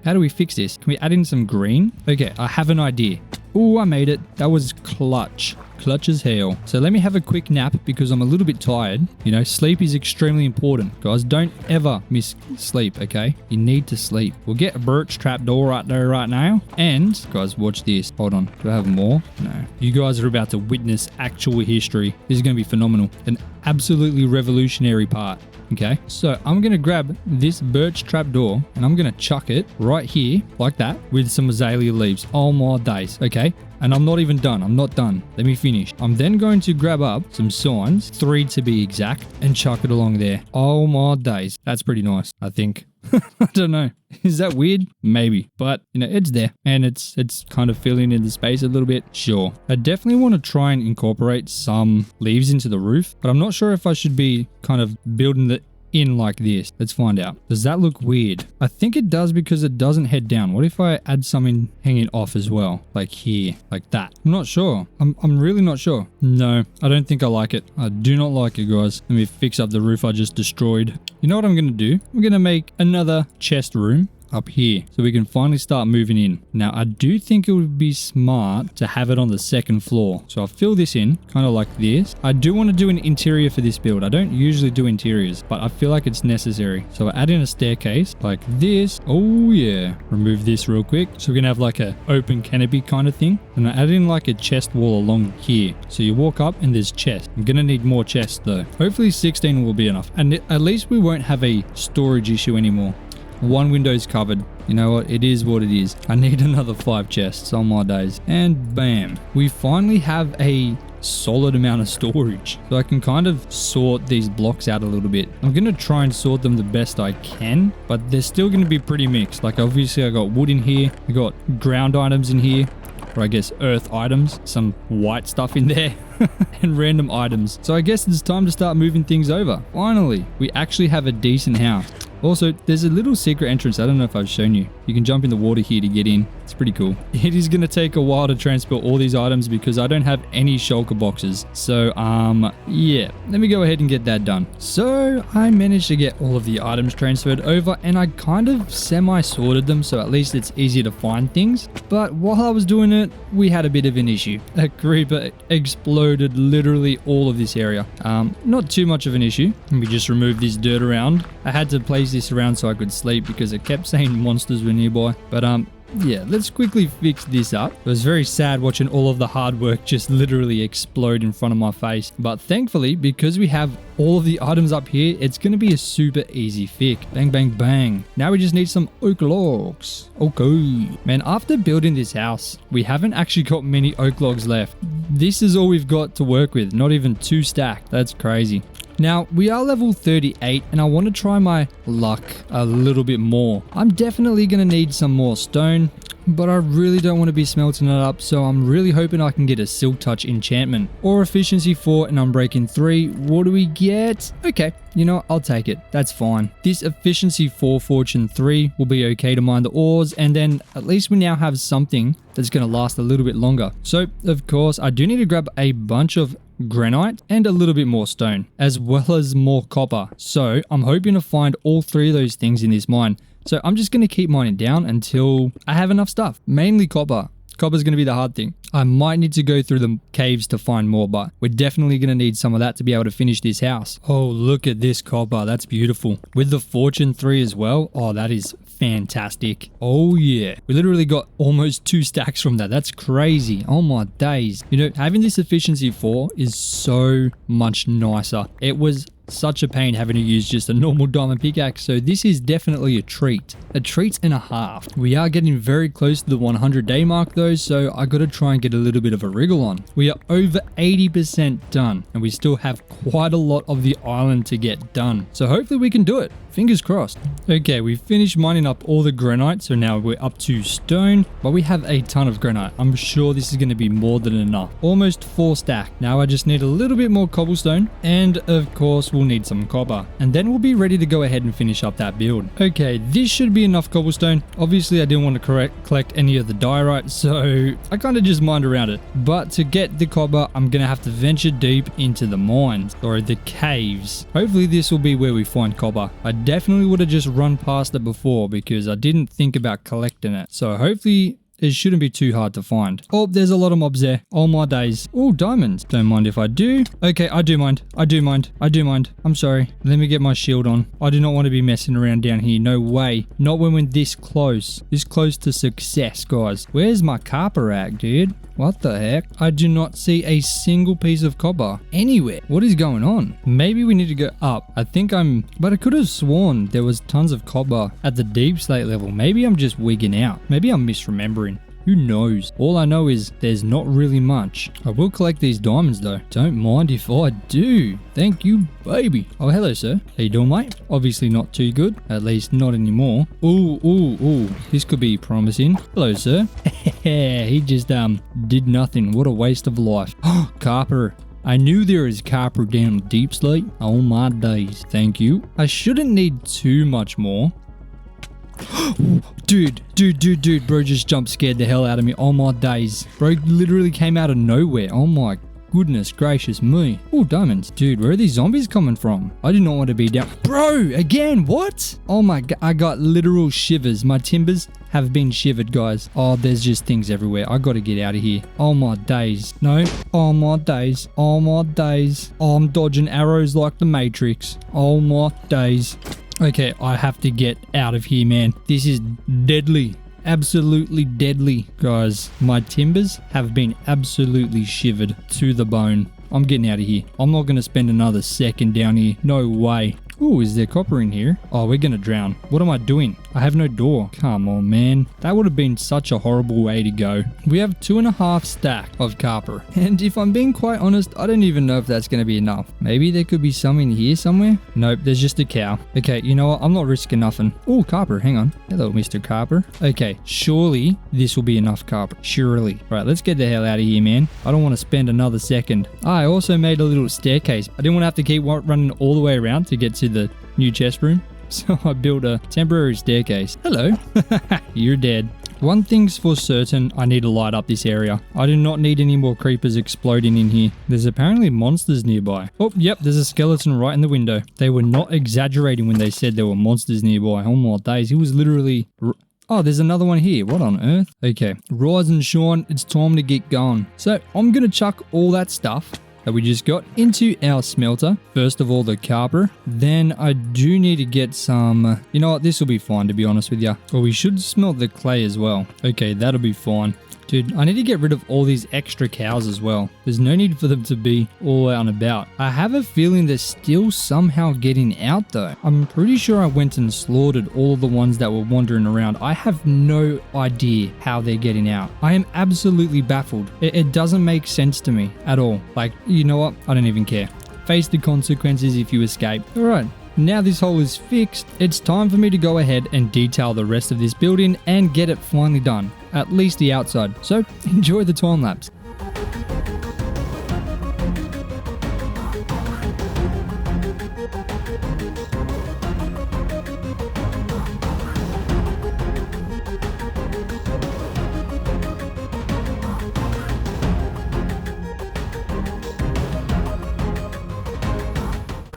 Speaker 1: How do we fix this? Can we add in some green? Okay, I have an idea. Oh, I made it. That was clutch. Clutch as hell. So let me have a quick nap because I'm a little bit tired. You know, sleep is extremely important. Guys, don't ever miss sleep, okay? You need to sleep. We'll get a birch trapdoor right there right now. And, guys, watch this. Hold on. Do I have more? No. You guys are about to witness actual history. This is going to be phenomenal. An absolutely revolutionary part. Okay, so I'm going to grab this birch trapdoor and I'm going to chuck it right here like that with some azalea leaves. Oh my days. Okay, Okay, and I'm not even done. I'm not done. Let me finish. I'm then going to grab up some signs, 3 to be exact, and chuck it along there. Oh my days. That's pretty nice, I think. I don't know. Is that weird? Maybe. But, you know, it's there. And it's kind of filling in the space a little bit. Sure. I definitely want to try and incorporate some leaves into the roof. But I'm not sure if I should be kind of building the in like this. Let's find out. Does that look weird? I think it does because it doesn't head down. What if I add something hanging off as well? Like here, like that. I'm not sure. I'm really not sure. No, I don't think I like it. I do not like it, guys. Let me fix up the roof I just destroyed. You know what I'm going to do? I'm going to make another chest room up here so we can finally start moving in. Now, I do think it would be smart to have it on the second floor. So I'll fill this in kind of like this. I do want to do an interior for this build. I don't usually do interiors, but I feel like it's necessary. So I add in a staircase like this. Oh yeah. Remove this real quick. So we're going to have like a open canopy kind of thing. And I add in like a chest wall along here. So you walk up and there's chest. I'm going to need more chests though. Hopefully 16 will be enough. And at least we won't have a storage issue anymore. One window's covered. You know what? It is what it is. I need another 5 chests on my days. And bam. We finally have a solid amount of storage. So I can kind of sort these blocks out a little bit. I'm going to try and sort them the best I can. But they're still going to be pretty mixed. Like obviously I got wood in here. I got ground items in here. Or I guess earth items. Some white stuff in there. And random items. So I guess it's time to start moving things over. Finally. We actually have a decent house. Also, there's a little secret entrance. I don't know if I've shown you. You can jump in the water here to get in. It's pretty cool. It is going to take a while to transport all these items because I don't have any shulker boxes. So, yeah. Let me go ahead and get that done. So, I managed to get all of the items transferred over and I kind of semi-sorted them so at least it's easier to find things. But while I was doing it, we had a bit of an issue. A creeper exploded literally all of this area. Not too much of an issue. Let me just remove this dirt around. I had to place this around so I could sleep because it kept saying monsters were nearby. But yeah, let's quickly fix this up. It was very sad watching all of the hard work just literally explode in front of my face. But thankfully, because we have all of the items up here, it's going to be a super easy fix. Bang, bang, bang. Now we just need some oak logs. Okay. Man, after building this house, we haven't actually got many oak logs left. This is all we've got to work with. Not even 2 stacked. That's crazy. Now, we are level 38 and I want to try my luck a little bit more. I'm definitely going to need some more stone, but I really don't want to be smelting it up, so I'm really hoping I can get a Silk Touch enchantment. Or efficiency 4 and Unbreaking 3. What do we get? Okay, you know what? I'll take it. That's fine. This efficiency 4 fortune 3 will be okay to mine the ores, and then at least we now have something that's going to last a little bit longer. So, of course, I do need to grab a bunch of granite and a little bit more stone, as well as more copper. So I'm hoping to find all 3 of those things in this mine. So I'm just going to keep mining down until I have enough stuff. Mainly copper. Copper's going to be the hard thing. I might need to go through the caves to find more, but we're definitely going to need some of that to be able to finish this house. Oh, look at this copper. That's beautiful. With the fortune 3 as well. Oh, that is fantastic. Oh yeah, we literally got almost 2 stacks from that. That's crazy. Oh my days. You know, having this efficiency 4 is so much nicer. It was such a pain having to use just a normal diamond pickaxe, so this is definitely a treat and a half. We are getting very close to the 100-day mark though, so I gotta try and get a little bit of a wriggle on. We are over 80% done and we still have quite a lot of the island to get done, so hopefully we can do it. Fingers crossed. Okay, we finished mining up all the granite, so now we're up to stone, but we have a ton of granite. I'm sure this is going to be more than enough. Almost 4 stack. Now I just need a little bit more cobblestone, and of course we'll need some copper. And then we'll be ready to go ahead and finish up that build. Okay, this should be enough cobblestone. Obviously I didn't want to collect any of the diorite, so I kind of just mined around it. But to get the copper, I'm going to have to venture deep into the mines, or the caves. Hopefully this will be where we find copper. I definitely would have just run past it before because I didn't think about collecting it. So hopefully it shouldn't be too hard to find. Oh, there's a lot of mobs there. Oh my days. Oh, diamonds. Don't mind if I do. Okay, I do mind. I do mind. I do mind. I'm sorry. Let me get my shield on. I do not want to be messing around down here. No way. Not when we're this close. This close to success, guys. Where's my copper at, dude? What the heck? I do not see a single piece of copper anywhere. What is going on? Maybe we need to go up. I could have sworn there was tons of copper at the deep slate level. Maybe I'm just wigging out. Maybe I'm misremembering. Who knows? All I know is there's not really much. I will collect these diamonds though. Don't mind if I do. Thank you, baby. Oh, hello, sir. How you doing, mate? Obviously not too good. At least not anymore. Ooh. This could be promising. Hello, sir. He just, did nothing. What a waste of life. Carper. I knew there is copper down deep slate. Oh my days. Thank you. I shouldn't need too much more. Dude, bro just jump scared the hell out of me. Oh my days. Bro literally came out of nowhere. Oh my goodness gracious me. Oh, diamonds. Dude, where are these zombies coming from? I do not want to be down. Bro, again, what? Oh my god, I got literal shivers. My timbers have been shivered, guys. Oh, there's just things everywhere. I gotta get out of here. Oh my days. No. Oh my days. Oh my days. Oh, I'm dodging arrows like the Matrix. Oh my days. Okay, I have to get out of here, man. This is deadly. Absolutely deadly. Guys, my timbers have been absolutely shivered to the bone. I'm getting out of here. I'm not going to spend another second down here. No way. Ooh, is there copper in here? Oh, we're gonna drown. What am I doing? I have no door. Come on, man. That would have been such a horrible way to go. We have 2.5 stack of copper. And if I'm being quite honest, I don't even know if that's gonna be enough. Maybe there could be some in here somewhere? Nope, there's just a cow. Okay, you know what? I'm not risking nothing. Oh, copper. Hang on. Hello, Mr. Copper. Okay, surely this will be enough copper. Surely. Right, let's get the hell out of here, man. I don't want to spend another second. I also made a little staircase. I didn't want to have to keep running all the way around to get to the new chest room, so I built a temporary staircase. Hello. You're dead. One thing's for certain, I need to light up this area. I do not need any more creepers exploding in here. There's apparently monsters nearby. Oh, yep, there's a skeleton right in the window. They were not exaggerating when they said there were monsters nearby. Oh my days, it was literally... Oh, there's another one here. What on earth? Okay, rise and shine. It's time to get going. So I'm gonna chuck all that stuff that we just got into our smelter. First of all, the copper. Then I do need to get some... You know what? This will be fine, to be honest with you. Or we should smelt the clay as well. Okay, that'll be fine. Dude, I need to get rid of all these extra cows as well. There's no need for them to be all out and about. I have a feeling they're still somehow getting out though. I'm pretty sure I went and slaughtered all of the ones that were wandering around. I have no idea how they're getting out. I am absolutely baffled. It doesn't make sense to me at all. Like, you know what? I don't even care. Face the consequences if you escape. Alright. Now this hole is fixed, it's time for me to go ahead and detail the rest of this building and get it finally done. At least the outside. So enjoy the time lapse.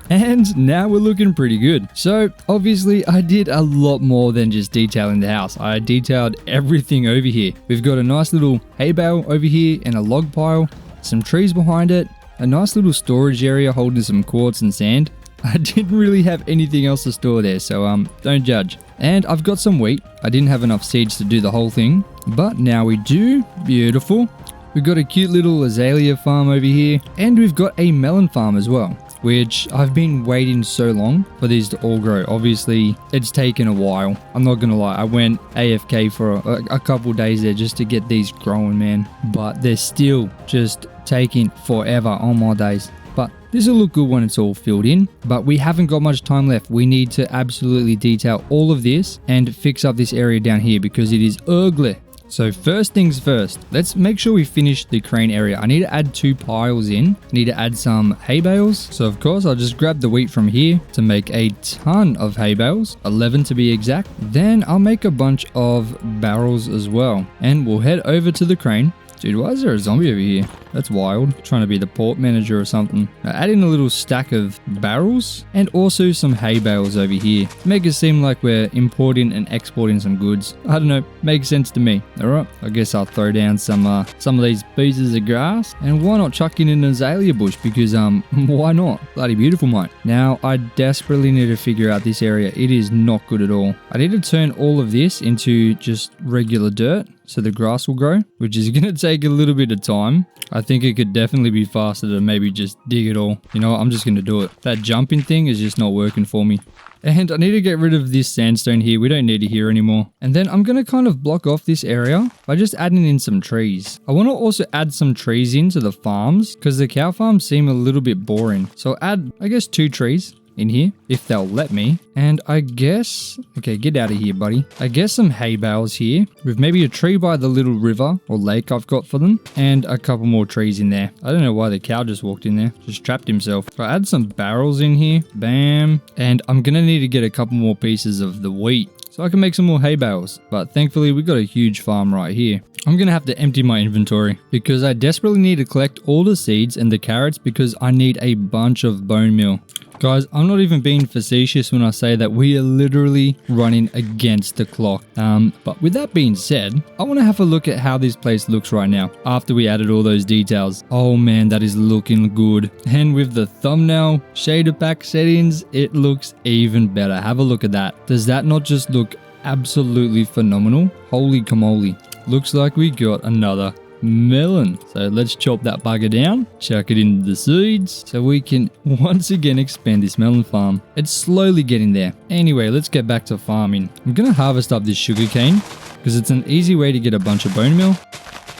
Speaker 1: And now we're looking pretty good. So obviously I did a lot more than just detailing the house. I detailed everything over here. We've got a nice little hay bale over here and a log pile, some trees behind it, a nice little storage area holding some quartz and sand. I didn't really have anything else to store there, so don't judge. And I've got some wheat. I didn't have enough seeds to do the whole thing, but now we do. Beautiful. We've got a cute little azalea farm over here, and we've got a melon farm as well, which I've been waiting so long for these to all grow. Obviously, it's taken a while. I'm not gonna lie, I went AFK for a couple days there just to get these growing, man. But they're still just taking forever. Oh my days. But this will look good when it's all filled in. But we haven't got much time left. We need to absolutely detail all of this and fix up this area down here because it is ugly. So first things first, let's make sure we finish the crane area. I need to add 2 piles in. I need to add some hay bales. So of course, I'll just grab the wheat from here to make a ton of hay bales, 11 to be exact. Then I'll make a bunch of barrels as well. And we'll head over to the crane. Dude, why is there a zombie over here? That's wild. Trying to be the port manager or something. Now add in a little stack of barrels and also some hay bales over here. Make it seem like we're importing and exporting some goods. I don't know. Makes sense to me. Alright, I guess I'll throw down some of these pieces of grass. And why not chuck in an azalea bush? Because why not? Bloody beautiful, mate. Now I desperately need to figure out this area. It is not good at all. I need to turn all of this into just regular dirt. so the grass will grow, which is going to take a little bit of time. I think it could definitely be faster to maybe just dig it all. You know what? I'm just going to do it. That jumping thing is just not working for me. And I need to get rid of this sandstone here. We don't need it here anymore. And then I'm going to kind of block off this area by just adding in some trees. I want to also add some trees into the farms because the cow farms seem a little bit boring. So I'll add, I guess, 2 trees in here if they'll let me. And I guess, okay, get out of here, buddy. I guess some hay bales here with maybe a tree by the little river or lake I've got for them and a couple more trees in there. I don't know why the cow just walked in there, just trapped himself. So I add some barrels in here, bam. And I'm gonna need to get a couple more pieces of the wheat so I can make some more hay bales. But thankfully we got a huge farm right here. I'm gonna have to empty my inventory because I desperately need to collect all the seeds and the carrots because I need a bunch of bone meal. Guys, I'm not even being facetious when I say that we are literally running against the clock. But with that being said, I want to have a look at how this place looks right now after we added all those details. Oh man, that is looking good. And with the thumbnail shader pack settings, it looks even better. Have a look at that. Does that not just look absolutely phenomenal? Holy camole. Looks like we got another melon. So let's chop that bugger down, chuck it into the seeds so we can once again expand this melon farm. It's slowly getting there. Anyway, let's get back to farming. I'm gonna harvest up this sugarcane because it's an easy way to get a bunch of bone meal.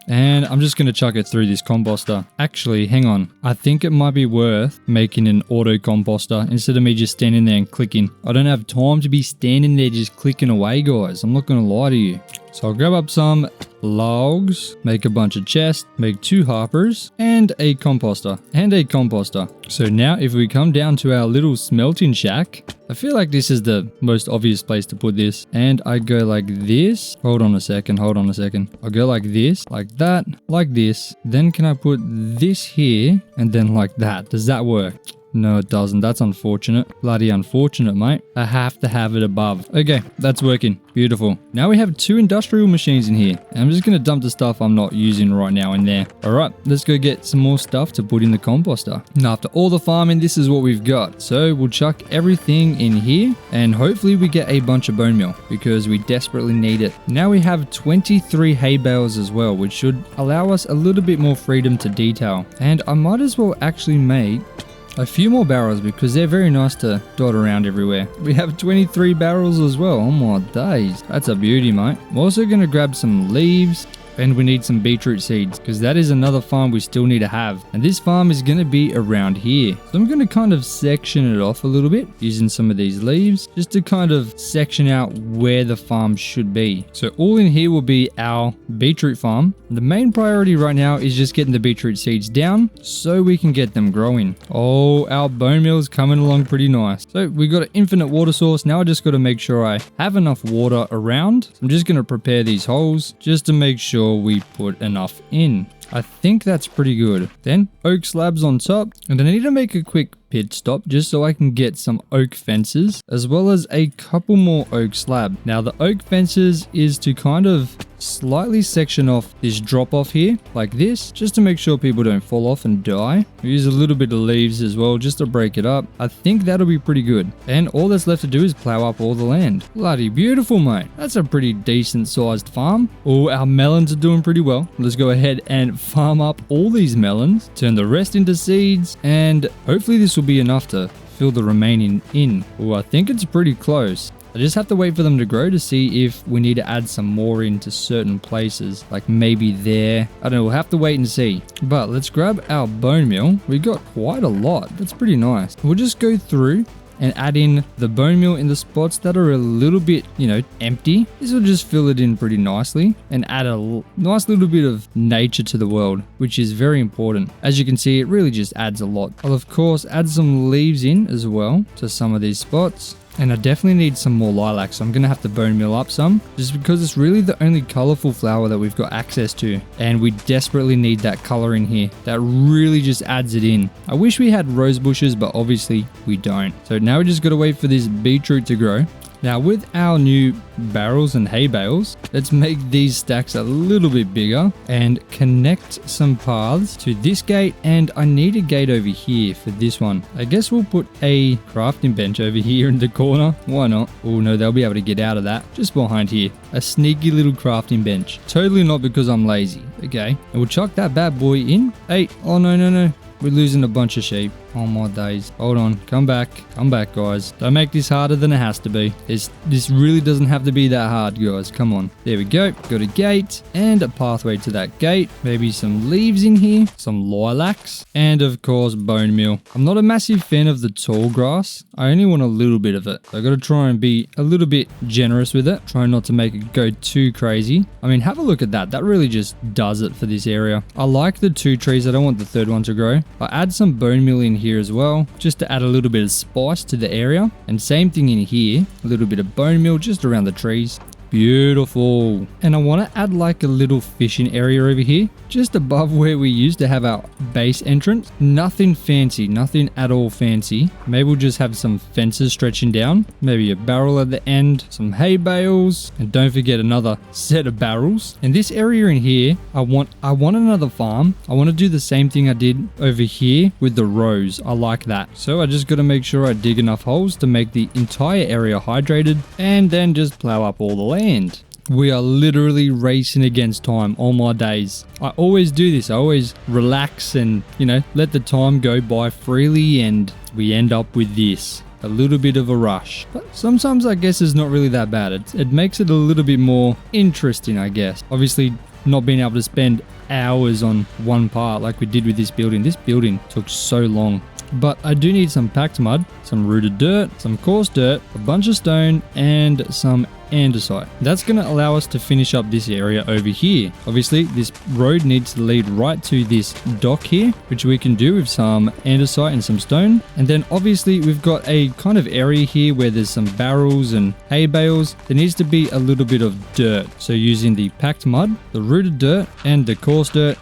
Speaker 1: And I'm just going to chuck it through this composter. Actually, hang on. I think it might be worth making an auto composter instead of me just standing there and clicking. I don't have time to be standing there just clicking away, guys. I'm not going to lie to you. So I'll grab up some logs, make a bunch of chests, make 2 hoppers, and a composter. So now if we come down to our little smelting shack, I feel like this is the most obvious place to put this. And I go like this. Hold on a second. I'll go like this, like that, like this. Then can I put this here and then like that? Does that work? No, it doesn't. That's unfortunate. Bloody unfortunate, mate. I have to have it above. Okay, that's working. Beautiful. Now we have 2 industrial machines in here. And I'm just going to dump the stuff I'm not using right now in there. All right, let's go get some more stuff to put in the composter. Now, after all the farming, this is what we've got. So we'll chuck everything in here and hopefully we get a bunch of bone meal because we desperately need it. Now we have 23 hay bales as well, which should allow us a little bit more freedom to detail. And I might as well actually make a few more barrels because they're very nice to dot around everywhere. We have 23 barrels as well. Oh my days. That's a beauty, mate. I'm also going to grab some leaves and we need some beetroot seeds because that is another farm we still need to have. And this farm is going to be around here. So I'm going to kind of section it off a little bit using some of these leaves just to kind of section out where the farm should be. So all in here will be our beetroot farm. The main priority right now is just getting the beetroot seeds down so we can get them growing. Oh, our bone meal is coming along pretty nice. So we got an infinite water source. Now I just got to make sure I have enough water around. So I'm just going to prepare these holes just to make sure we put enough in. I think that's pretty good. Then oak slabs on top, and I need to make a quick pit stop just so I can get some oak fences as well as a couple more oak slab. Now the oak fences is to kind of slightly section off this drop off here like this just to make sure people don't fall off and die. We use a little bit of leaves as well just to break it up. I think that'll be pretty good. And all that's left to do is plow up all the land. Bloody beautiful, mate. That's a pretty decent sized farm. Oh, our melons are doing pretty well. Let's go ahead and farm up all these melons, turn the rest into seeds, and hopefully this will be enough to fill the remaining in. Oh, I think it's pretty close. I just have to wait for them to grow to see if we need to add some more into certain places, like maybe there. I don't know, we'll have to wait and see. But let's grab our bone meal. We got quite a lot. That's pretty nice. We'll just go through and add in the bone meal in the spots that are a little bit, empty. This will just fill it in pretty nicely and add a nice little bit of nature to the world, which is very important. As you can see, it really just adds a lot. I'll of course add some leaves in as well to some of these spots. And I definitely need some more lilac, so I'm going to have to bone meal up some, just because it's really the only colorful flower that we've got access to. And we desperately need that color in here. That really just adds it in. I wish we had rose bushes, but obviously we don't. So now we just got to wait for this beetroot to grow. Now with our new barrels and hay bales, let's make these stacks a little bit bigger and connect some paths to this gate, and I need a gate over here for this one. I guess we'll put a crafting bench over here in the corner. Why not? Oh no, they'll be able to get out of that. Just behind here. A sneaky little crafting bench. Totally not because I'm lazy. Okay. And we'll chuck that bad boy in. Hey, oh no. We're losing a bunch of sheep. Oh my days. Hold on. Come back, guys. Don't make this harder than it has to be. This really doesn't have to be that hard, guys. Come on. There we go. Got a gate and a pathway to that gate. Maybe some leaves in here, some lilacs, and of course bone meal. I'm not a massive fan of the tall grass. I only want a little bit of it. So I got to try and be a little bit generous with it. Try not to make it go too crazy. I mean, have a look at that. That really just does it for this area. I like the 2 trees. I don't want the 3rd one to grow. I add some bone meal in here as well, just to add a little bit of spice to the area. And same thing in here, a little bit of bone meal just around the trees. Beautiful. And I want to add like a little fishing area over here, just above where we used to have our base entrance. Nothing fancy, nothing at all fancy. Maybe we'll just have some fences stretching down, maybe a barrel at the end, some hay bales, and don't forget another set of barrels. And this area in here, I want another farm. I want to do the same thing I did over here with the rows. I like that. So I just got to make sure I dig enough holes to make the entire area hydrated, and then just plow up all the land. We are literally racing against time all my days. I always do this. I always relax and, let the time go by freely, and we end up with this. A little bit of a rush. But sometimes I guess it's not really that bad. It makes it a little bit more interesting, I guess. Obviously, not being able to spend hours on one part like we did with this building. This building took so long. But I do need some packed mud, some rooted dirt, some coarse dirt, a bunch of stone, and some andesite. That's going to allow us to finish up this area over here. Obviously, this road needs to lead right to this dock here, which we can do with some andesite and some stone. And then obviously we've got a kind of area here where there's some barrels and hay bales. There needs to be a little bit of dirt. So using the packed mud, the rooted dirt, and the coarse dirt,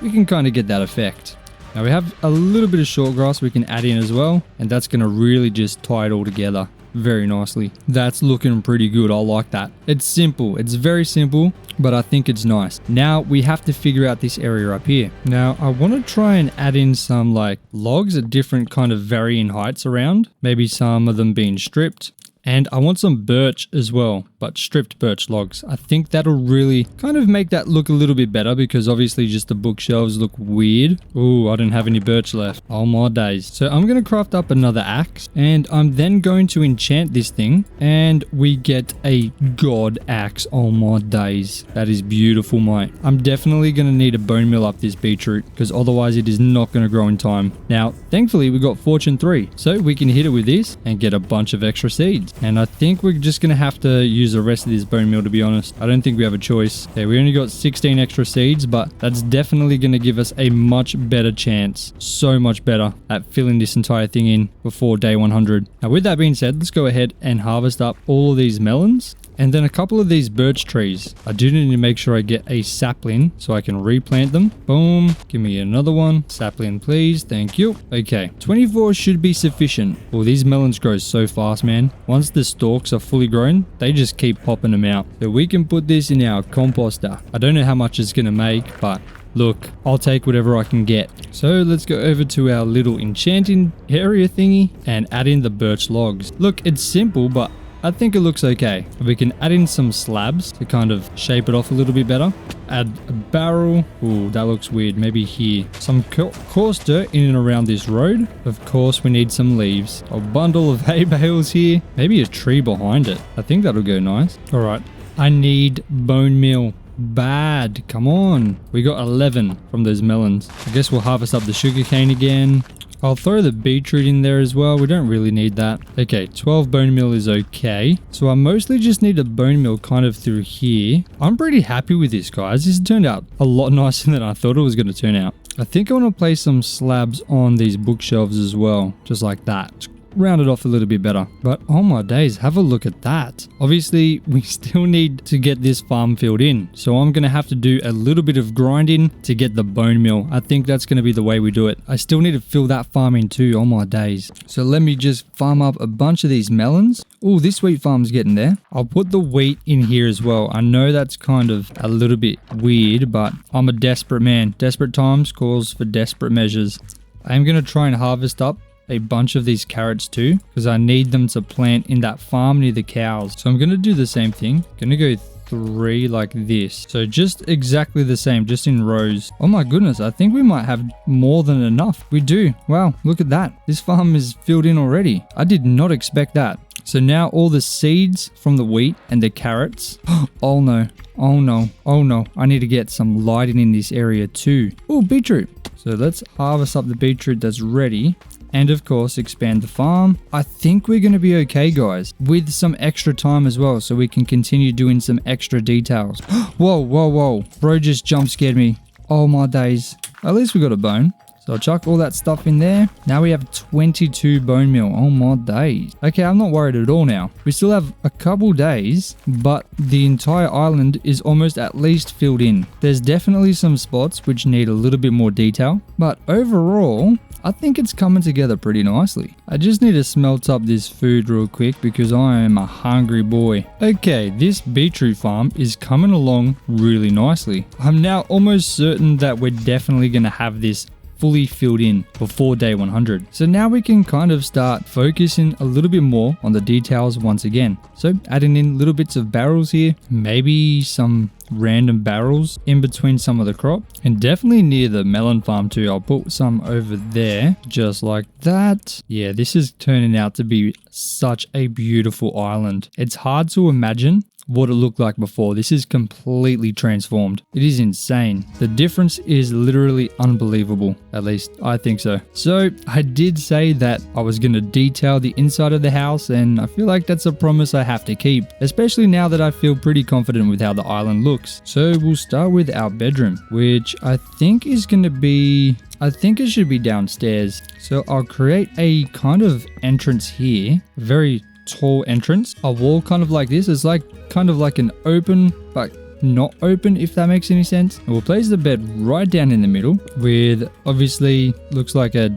Speaker 1: we can kind of get that effect. Now we have a little bit of short grass we can add in as well, and that's going to really just tie it all together very nicely. That's looking pretty good. I like that. It's simple. It's very simple, but I think it's nice. Now we have to figure out this area up here. Now I want to try and add in some like logs at different kind of varying heights around, maybe some of them being stripped. And I want some birch as well, but stripped birch logs. I think that'll really kind of make that look a little bit better, because obviously just the bookshelves look weird. Oh, I don't have any birch left. Oh my days. So I'm going to craft up another axe, and I'm then going to enchant this thing, and we get a god axe. Oh my days. That is beautiful, mate. I'm definitely going to need a bone meal up this beetroot, because otherwise it is not going to grow in time. Now, thankfully we got fortune 3, so we can hit it with this and get a bunch of extra seeds. And I think we're just going to have to use the rest of this bone meal, to be honest. I don't think we have a choice. Okay, we only got 16 extra seeds, but that's definitely going to give us a much better chance. So much better at filling this entire thing in before day 100. Now, with that being said, let's go ahead and harvest up all of these melons. And then a couple of these birch trees. I do need to make sure I get a sapling so I can replant them. Boom. Give me another one. Sapling, please. Thank you. Okay. 24 should be sufficient. Well, these melons grow so fast, man. Once the stalks are fully grown, they just keep popping them out. So we can put this in our composter. I don't know how much it's going to make, but look, I'll take whatever I can get. So let's go over to our little enchanting area thingy and add in the birch logs. Look, it's simple, but I think it looks okay. We can add in some slabs to kind of shape it off a little bit better. Add a barrel. Ooh, that looks weird. Maybe here. Some coarse dirt in and around this road. Of course, we need some leaves. A bundle of hay bales here. Maybe a tree behind it. I think that'll go nice. All right. I need bone meal. Bad. Come on. We got 11 from those melons. I guess we'll harvest up the sugarcane again. I'll throw the beetroot in there as well. We don't really need that. Okay, 12 bone meal is okay. So I mostly just need a bone meal kind of through here. I'm pretty happy with this, guys. This turned out a lot nicer than I thought it was going to turn out. I think I want to place some slabs on these bookshelves as well. Just like that. round it off a little bit better. But oh my days, have a look at that. Obviously, we still need to get this farm filled in. So I'm going to have to do a little bit of grinding to get the bone meal. I think that's going to be the way we do it. I still need to fill that farm in too. Oh my days. So let me just farm up a bunch of these melons. Oh, this wheat farm's getting there. I'll put the wheat in here as well. I know that's kind of a little bit weird, but I'm a desperate man. Desperate times calls for desperate measures. I'm going to try and harvest up a bunch of these carrots too, because I need them to plant in that farm near the cows. So I'm going to do the same thing. Going to go 3 like this. So just exactly the same, just in rows. Oh my goodness, I think we might have more than enough. We do. Wow, look at that. This farm is filled in already. I did not expect that. So now all the seeds from the wheat and the carrots. Oh no. Oh no. Oh no. I need to get some lighting in this area too. Oh, beetroot. So let's harvest up the beetroot that's ready. And of course, expand the farm. I think we're going to be okay, guys, with some extra time as well, so we can continue doing some extra details. Whoa, whoa, whoa. Bro just jump scared me. Oh my days. At least we got a bone. So I'll chuck all that stuff in there. Now we have 22 bone meal. Oh my days. Okay, I'm not worried at all now. We still have a couple days, but the entire island is almost at least filled in. There's definitely some spots which need a little bit more detail, but overall, I think it's coming together pretty nicely. I just need to smelt up this food real quick because I am a hungry boy. Okay, this beetroot farm is coming along really nicely. I'm now almost certain that we're definitely going to have this fully filled in before day 100. So now we can kind of start focusing a little bit more on the details once again. So adding in little bits of barrels here, maybe some random barrels in between some of the crop, and definitely near the melon farm too. I'll put some over there just like that. Yeah, this is turning out to be such a beautiful island. It's hard to imagine what it looked like before. This is completely transformed. It is insane. The difference is literally unbelievable. At least I think so. So I did say that I was going to detail the inside of the house, and I feel like that's a promise I have to keep, especially now that I feel pretty confident with how the island looks. So we'll start with our bedroom, which I think is going to be... I think it should be downstairs. So I'll create a kind of entrance here. Very tall entrance. A wall kind of like this. It's like kind of like an open but not open, if that makes any sense. And we'll place the bed right down in the middle with obviously looks like a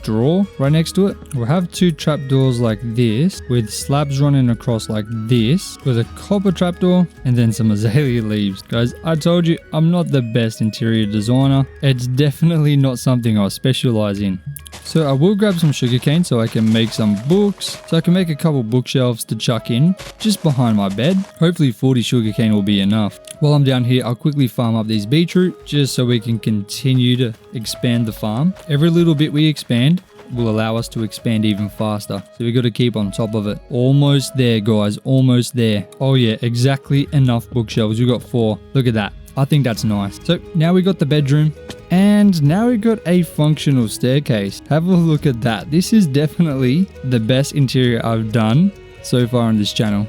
Speaker 1: drawer right next to it. We'll have 2 trapdoors like this with slabs running across like this with a copper trapdoor and then some azalea leaves. Guys, I told you I'm not the best interior designer. It's definitely not something I specialize in. So I will grab some sugarcane so I can make some books. So I can make a couple bookshelves to chuck in just behind my bed. Hopefully 40 sugarcane will be enough. While I'm down here, I'll quickly farm up these beetroot just so we can continue to expand the farm. Every little bit we expand will allow us to expand even faster. So we got to keep on top of it. Almost there, guys. Almost there. Oh yeah, exactly enough bookshelves. We got 4. Look at that. I think that's nice. So now we got the bedroom and now we got a functional staircase. Have a look at that. This is definitely the best interior I've done so far on this channel.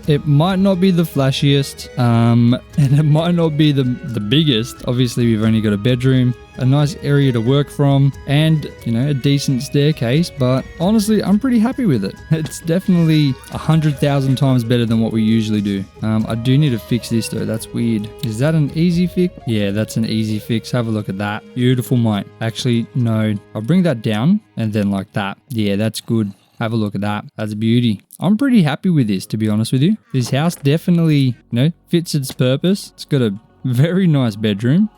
Speaker 1: It might not be the flashiest, and it might not be the biggest. Obviously, we've only got a bedroom, a nice area to work from, and, you know, a decent staircase. But honestly, I'm pretty happy with it. It's definitely 100,000 times better than what we usually do. I do need to fix this though. That's weird. Is that an easy fix? Yeah, that's an easy fix. Have a look at that. Beautiful, mate. Actually, no. I'll bring that down and then like that. Yeah, that's good. Have a look at that. That's a beauty. I'm pretty happy with this, to be honest with you. This house definitely, you know, fits its purpose. It's got a very nice bedroom.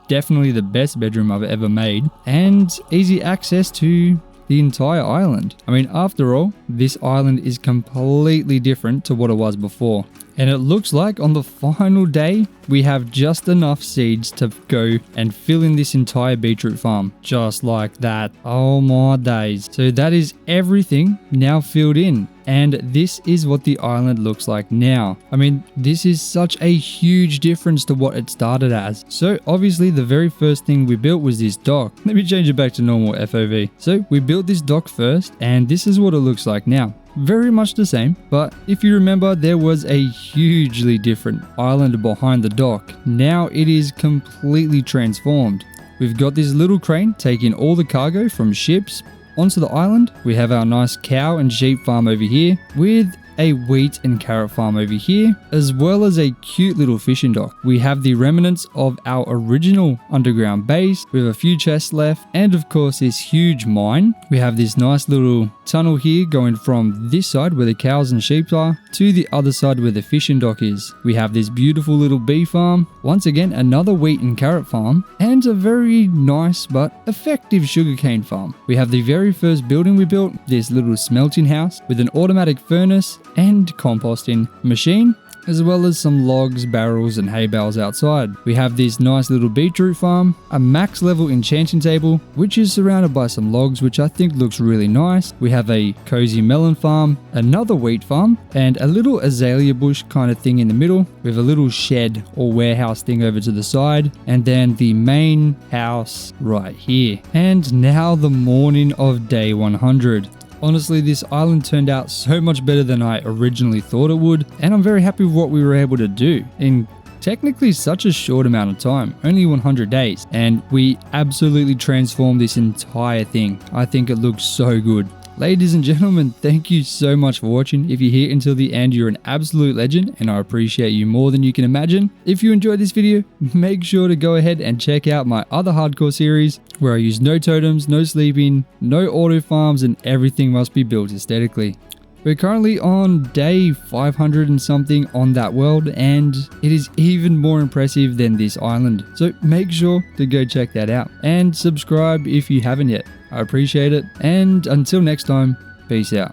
Speaker 1: Definitely the best bedroom I've ever made. And easy access to the entire island. I mean, after all, this island is completely different to what it was before. And it looks like on the final day, we have just enough seeds to go and fill in this entire beetroot farm. Just like that. Oh my days. So that is everything now filled in. And this is what the island looks like now. I mean, this is such a huge difference to what it started as. So obviously the very first thing we built was this dock. Let me change it back to normal FOV. So we built this dock first and this is what it looks like now. Very much the same, but if you remember, there was a hugely different island behind the dock. Now it is completely transformed. We've got this little crane taking all the cargo from ships onto the island, we have our nice cow and sheep farm over here with a wheat and carrot farm over here, as well as a cute little fishing dock. We have the remnants of our original underground base with a few chests left, and of course this huge mine. We have this nice little tunnel here going from this side where the cows and sheep are to the other side where the fishing dock is. We have this beautiful little bee farm, once again another wheat and carrot farm, and a very nice but effective sugarcane farm. We have the very first building we built, this little smelting house with an automatic furnace and composting machine, as well as some logs, barrels and hay bales outside. We have this nice little beetroot farm, a max level enchanting table which is surrounded by some logs which I think looks really nice. We have a cozy melon farm, another wheat farm, and a little azalea bush kind of thing in the middle with a little shed or warehouse thing over to the side, and then the main house right here. And now the morning of day 100. Honestly, this island turned out so much better than I originally thought it would, and I'm very happy with what we were able to do in technically such a short amount of time, only 100 days, and we absolutely transformed this entire thing. I think it looks so good. Ladies and gentlemen, thank you so much for watching. If you're here until the end, you're an absolute legend and I appreciate you more than you can imagine. If you enjoyed this video, make sure to go ahead and check out my other hardcore series where I use no totems, no sleeping, no auto farms, and everything must be built aesthetically. We're currently on day 500 and something on that world, and it is even more impressive than this island. So make sure to go check that out and subscribe if you haven't yet. I appreciate it, and until next time, peace out.